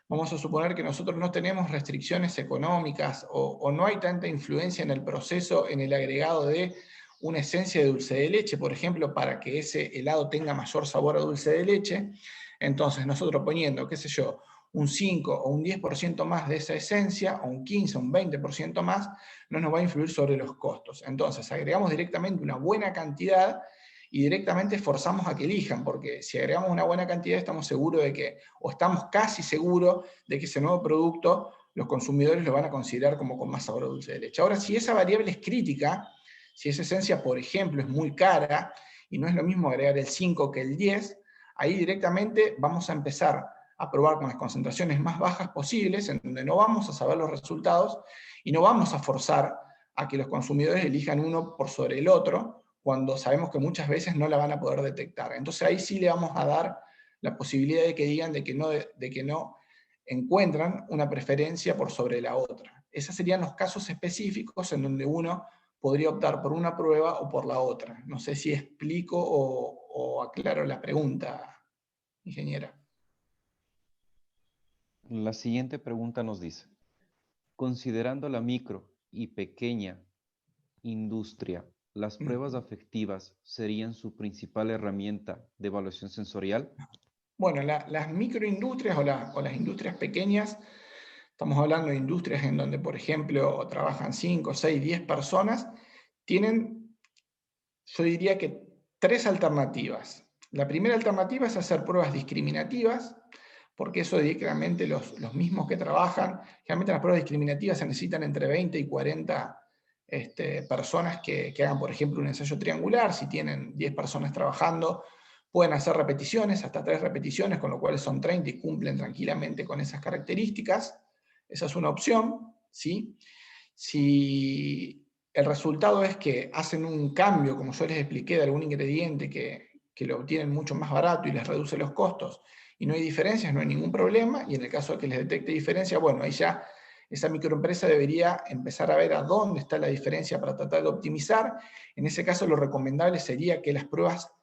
vamos a suponer que nosotros no tenemos restricciones económicas o no hay tanta influencia en el proceso, en el agregado de una esencia de dulce de leche, por ejemplo, para que ese helado tenga mayor sabor a dulce de leche. Entonces, nosotros poniendo, qué sé yo, un 5 o un 10% más de esa esencia, o un 15 o un 20% más, no nos va a influir sobre los costos. Entonces, agregamos directamente una buena cantidad y directamente forzamos a que elijan, porque si agregamos una buena cantidad estamos seguros de que, o estamos casi seguros de que ese nuevo producto los consumidores lo van a considerar como con más sabor a dulce de leche. Ahora, si esa variable es crítica, si esa esencia, por ejemplo, es muy cara y no es lo mismo agregar el 5 que el 10, ahí directamente vamos a empezar a probar con las concentraciones más bajas posibles, en donde no vamos a saber los resultados y no vamos a forzar a que los consumidores elijan uno por sobre el otro, cuando sabemos que muchas veces no la van a poder detectar. Entonces ahí sí le vamos a dar la posibilidad de que digan de que no encuentran una preferencia por sobre la otra. Esos serían los casos específicos en donde uno podría optar por una prueba o por la otra. No sé si explico o aclaro la pregunta, ingeniera. La siguiente pregunta nos dice, considerando la micro y pequeña industria, ¿las pruebas afectivas serían su principal herramienta de evaluación sensorial? Bueno, las microindustrias o las industrias pequeñas, estamos hablando de industrias en donde, por ejemplo, trabajan 5, 6, 10 personas, tienen, yo diría que tres alternativas. La primera alternativa es hacer pruebas discriminativas, porque eso directamente los mismos que trabajan, generalmente las pruebas discriminativas se necesitan entre 20 y 40 personas que hagan, por ejemplo, un ensayo triangular. Si tienen 10 personas trabajando, pueden hacer repeticiones, hasta 3 repeticiones, con lo cual son 30 y cumplen tranquilamente con esas características. Esa es una opción, ¿sí? Si el resultado es que hacen un cambio, como yo les expliqué, de algún ingrediente que lo obtienen mucho más barato y les reduce los costos, y no hay diferencias, no hay ningún problema, y en el caso de que les detecte diferencia, bueno, ahí ya esa microempresa debería empezar a ver a dónde está la diferencia para tratar de optimizar. En ese caso, lo recomendable sería que las pruebas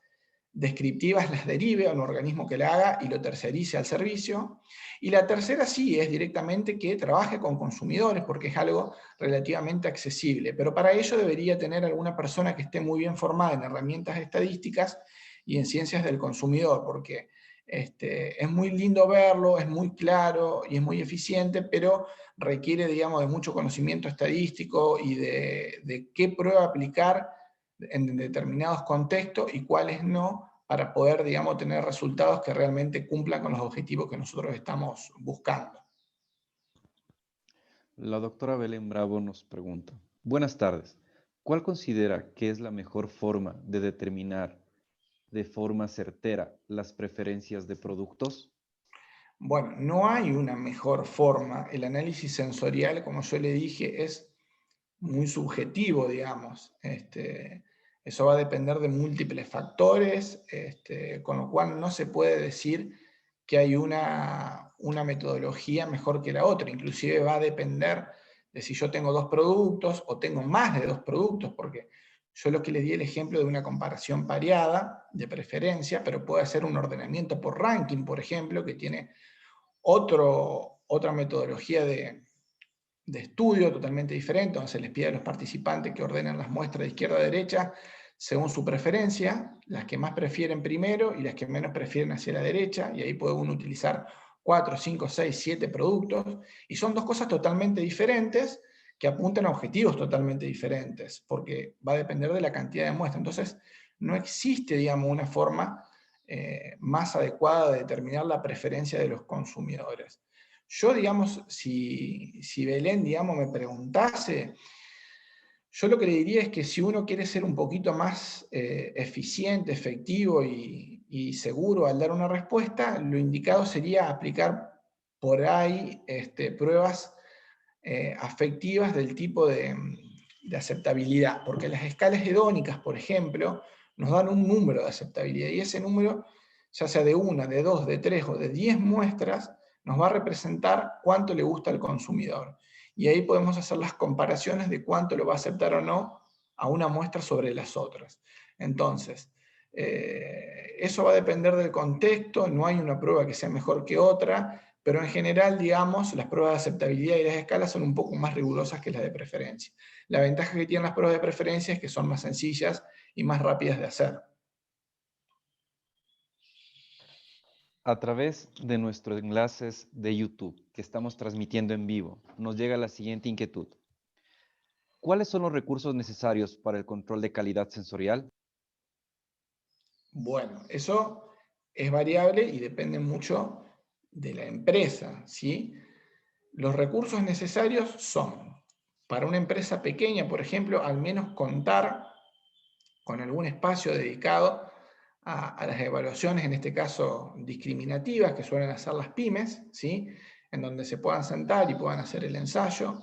descriptivas las derive a un organismo que la haga y lo tercerice al servicio. Y la tercera sí es directamente que trabaje con consumidores, porque es algo relativamente accesible, pero para ello debería tener alguna persona que esté muy bien formada en herramientas estadísticas y en ciencias del consumidor, porque es muy lindo verlo, es muy claro y es muy eficiente, pero requiere, digamos, de mucho conocimiento estadístico y de qué prueba aplicar en determinados contextos y cuáles no, para poder, digamos, tener resultados que realmente cumplan con los objetivos que nosotros estamos buscando. La doctora Belén Bravo nos pregunta, buenas tardes, ¿cuál considera que es la mejor forma de determinar de forma certera las preferencias de productos? Bueno, no hay una mejor forma. El análisis sensorial, como yo le dije, es muy subjetivo, digamos. Eso va a depender de múltiples factores, con lo cual no se puede decir que hay una metodología mejor que la otra. Inclusive va a depender de si yo tengo dos productos o tengo más de dos productos, porque yo lo que le di el ejemplo de una comparación pareada de preferencia, pero puede ser un ordenamiento por ranking, por ejemplo, que tiene otra metodología de estudio totalmente diferente, donde se les pide a los participantes que ordenen las muestras de izquierda a derecha según su preferencia, las que más prefieren primero y las que menos prefieren hacia la derecha, y ahí puede uno utilizar 4, 5, 6, 7 productos, y son dos cosas totalmente diferentes que apuntan a objetivos totalmente diferentes, porque va a depender de la cantidad de muestras. Entonces, no existe, digamos, una forma más adecuada de determinar la preferencia de los consumidores. Yo, digamos, si Belén, digamos, me preguntase, yo lo que le diría es que si uno quiere ser un poquito más eficiente, efectivo y seguro al dar una respuesta, lo indicado sería aplicar por ahí pruebas afectivas del tipo de aceptabilidad, porque las escalas hedónicas, por ejemplo, nos dan un número de aceptabilidad, y ese número, ya sea de 1, de 2, de 3 o de 10 muestras, nos va a representar cuánto le gusta al consumidor. Y ahí podemos hacer las comparaciones de cuánto lo va a aceptar o no a una muestra sobre las otras. Entonces, eso va a depender del contexto, no hay una prueba que sea mejor que otra, pero en general, digamos, las pruebas de aceptabilidad y las escalas son un poco más rigurosas que las de preferencia. La ventaja que tienen las pruebas de preferencia es que son más sencillas y más rápidas de hacer. A través de nuestros enlaces de YouTube que estamos transmitiendo en vivo, nos llega la siguiente inquietud. ¿Cuáles son los recursos necesarios para el control de calidad sensorial? Bueno, eso es variable y depende mucho de la empresa, ¿sí? Los recursos necesarios son, para una empresa pequeña, por ejemplo, al menos contar con algún espacio dedicado a las evaluaciones, en este caso discriminativas, que suelen hacer las pymes, ¿sí? En donde se puedan sentar y puedan hacer el ensayo,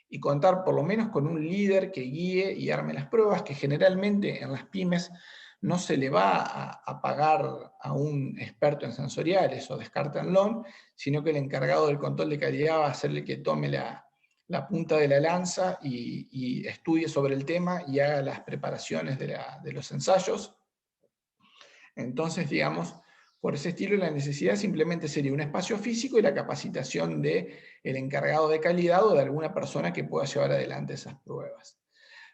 y contar por lo menos con un líder que guíe y arme las pruebas, que generalmente en las pymes no se le va a pagar a un experto en sensoriales o descártenlo, sino que el encargado del control de calidad va a ser el que tome la punta de la lanza y estudie sobre el tema y haga las preparaciones de los ensayos. Entonces, digamos, por ese estilo, la necesidad simplemente sería un espacio físico y la capacitación del encargado de calidad o de alguna persona que pueda llevar adelante esas pruebas.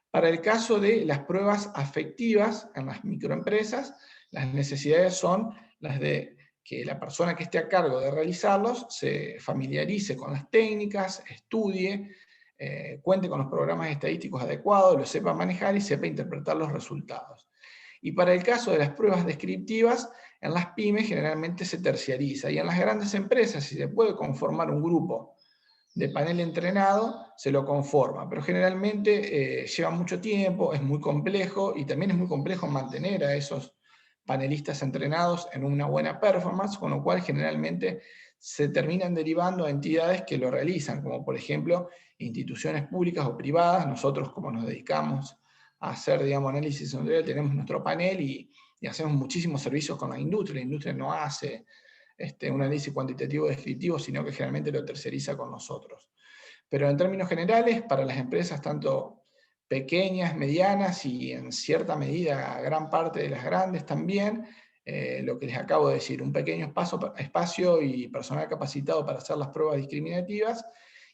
Para el caso de las pruebas afectivas en las microempresas, las necesidades son las de que la persona que esté a cargo de realizarlos se familiarice con las técnicas, estudie, cuente con los programas estadísticos adecuados, los sepa manejar y sepa interpretar los resultados. Y para el caso de las pruebas descriptivas, en las pymes generalmente se terciariza, y en las grandes empresas, si se puede conformar un grupo de panel entrenado, se lo conforma, pero generalmente lleva mucho tiempo, es muy complejo, y también es muy complejo mantener a esos panelistas entrenados en una buena performance, con lo cual generalmente se terminan derivando a entidades que lo realizan, como por ejemplo instituciones públicas o privadas. Nosotros, como nos dedicamos a hacer, digamos, análisis sensorial, tenemos nuestro panel y hacemos muchísimos servicios con la industria no hace un análisis cuantitativo descriptivo, sino que generalmente lo terceriza con nosotros. Pero en términos generales, para las empresas tanto pequeñas, medianas y en cierta medida gran parte de las grandes también, lo que les acabo de decir, un pequeño espacio y personal capacitado para hacer las pruebas discriminativas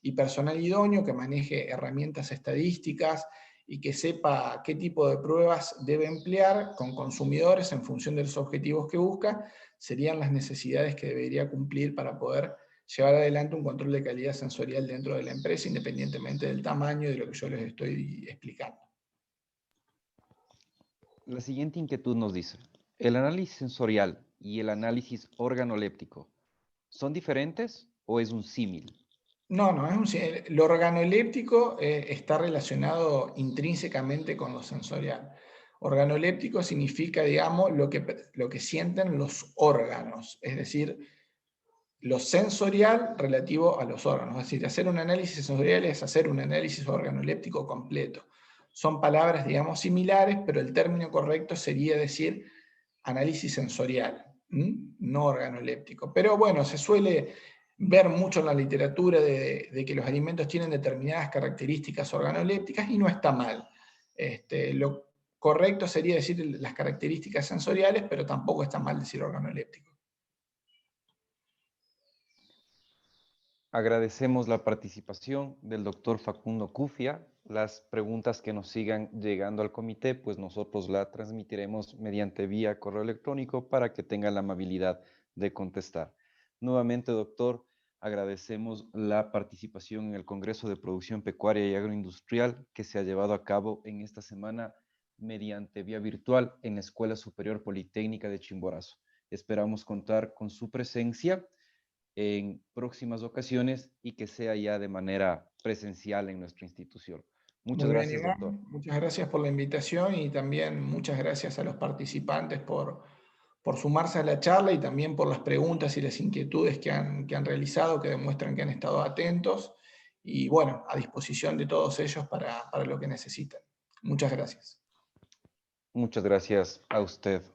y personal idóneo que maneje herramientas estadísticas y que sepa qué tipo de pruebas debe emplear con consumidores en función de los objetivos que busca, serían las necesidades que debería cumplir para poder llevar adelante un control de calidad sensorial dentro de la empresa, independientemente del tamaño de lo que yo les estoy explicando. La siguiente inquietud nos dice, ¿el análisis sensorial y el análisis organoléptico son diferentes o es un símil? No, lo organoléptico está relacionado intrínsecamente con lo sensorial. Organoléptico significa, digamos, lo que sienten los órganos, es decir, lo sensorial relativo a los órganos. Es decir, hacer un análisis sensorial es hacer un análisis organoléptico completo. Son palabras, digamos, similares, pero el término correcto sería decir análisis sensorial, no organoléptico. Pero bueno, se suele ver mucho en la literatura de que los alimentos tienen determinadas características organolépticas y no está mal. Lo correcto sería decir las características sensoriales, pero tampoco está mal decir organoléptico. Agradecemos la participación del doctor Facundo Cufia. Las preguntas que nos sigan llegando al comité, pues nosotros la transmitiremos mediante vía correo electrónico para que tengan la amabilidad de contestar. Nuevamente, doctor, agradecemos la participación en el Congreso de Producción Pecuaria y Agroindustrial que se ha llevado a cabo en esta semana mediante vía virtual en la Escuela Superior Politécnica de Chimborazo. Esperamos contar con su presencia en próximas ocasiones y que sea ya de manera presencial en nuestra institución. Muchas Muy bien, gracias, doctor. Iván. Muchas gracias por la invitación y también muchas gracias a los participantes por sumarse a la charla y también por las preguntas y las inquietudes que han realizado, que demuestran que han estado atentos y bueno, a disposición de todos ellos para lo que necesiten. Muchas gracias. Muchas gracias a usted.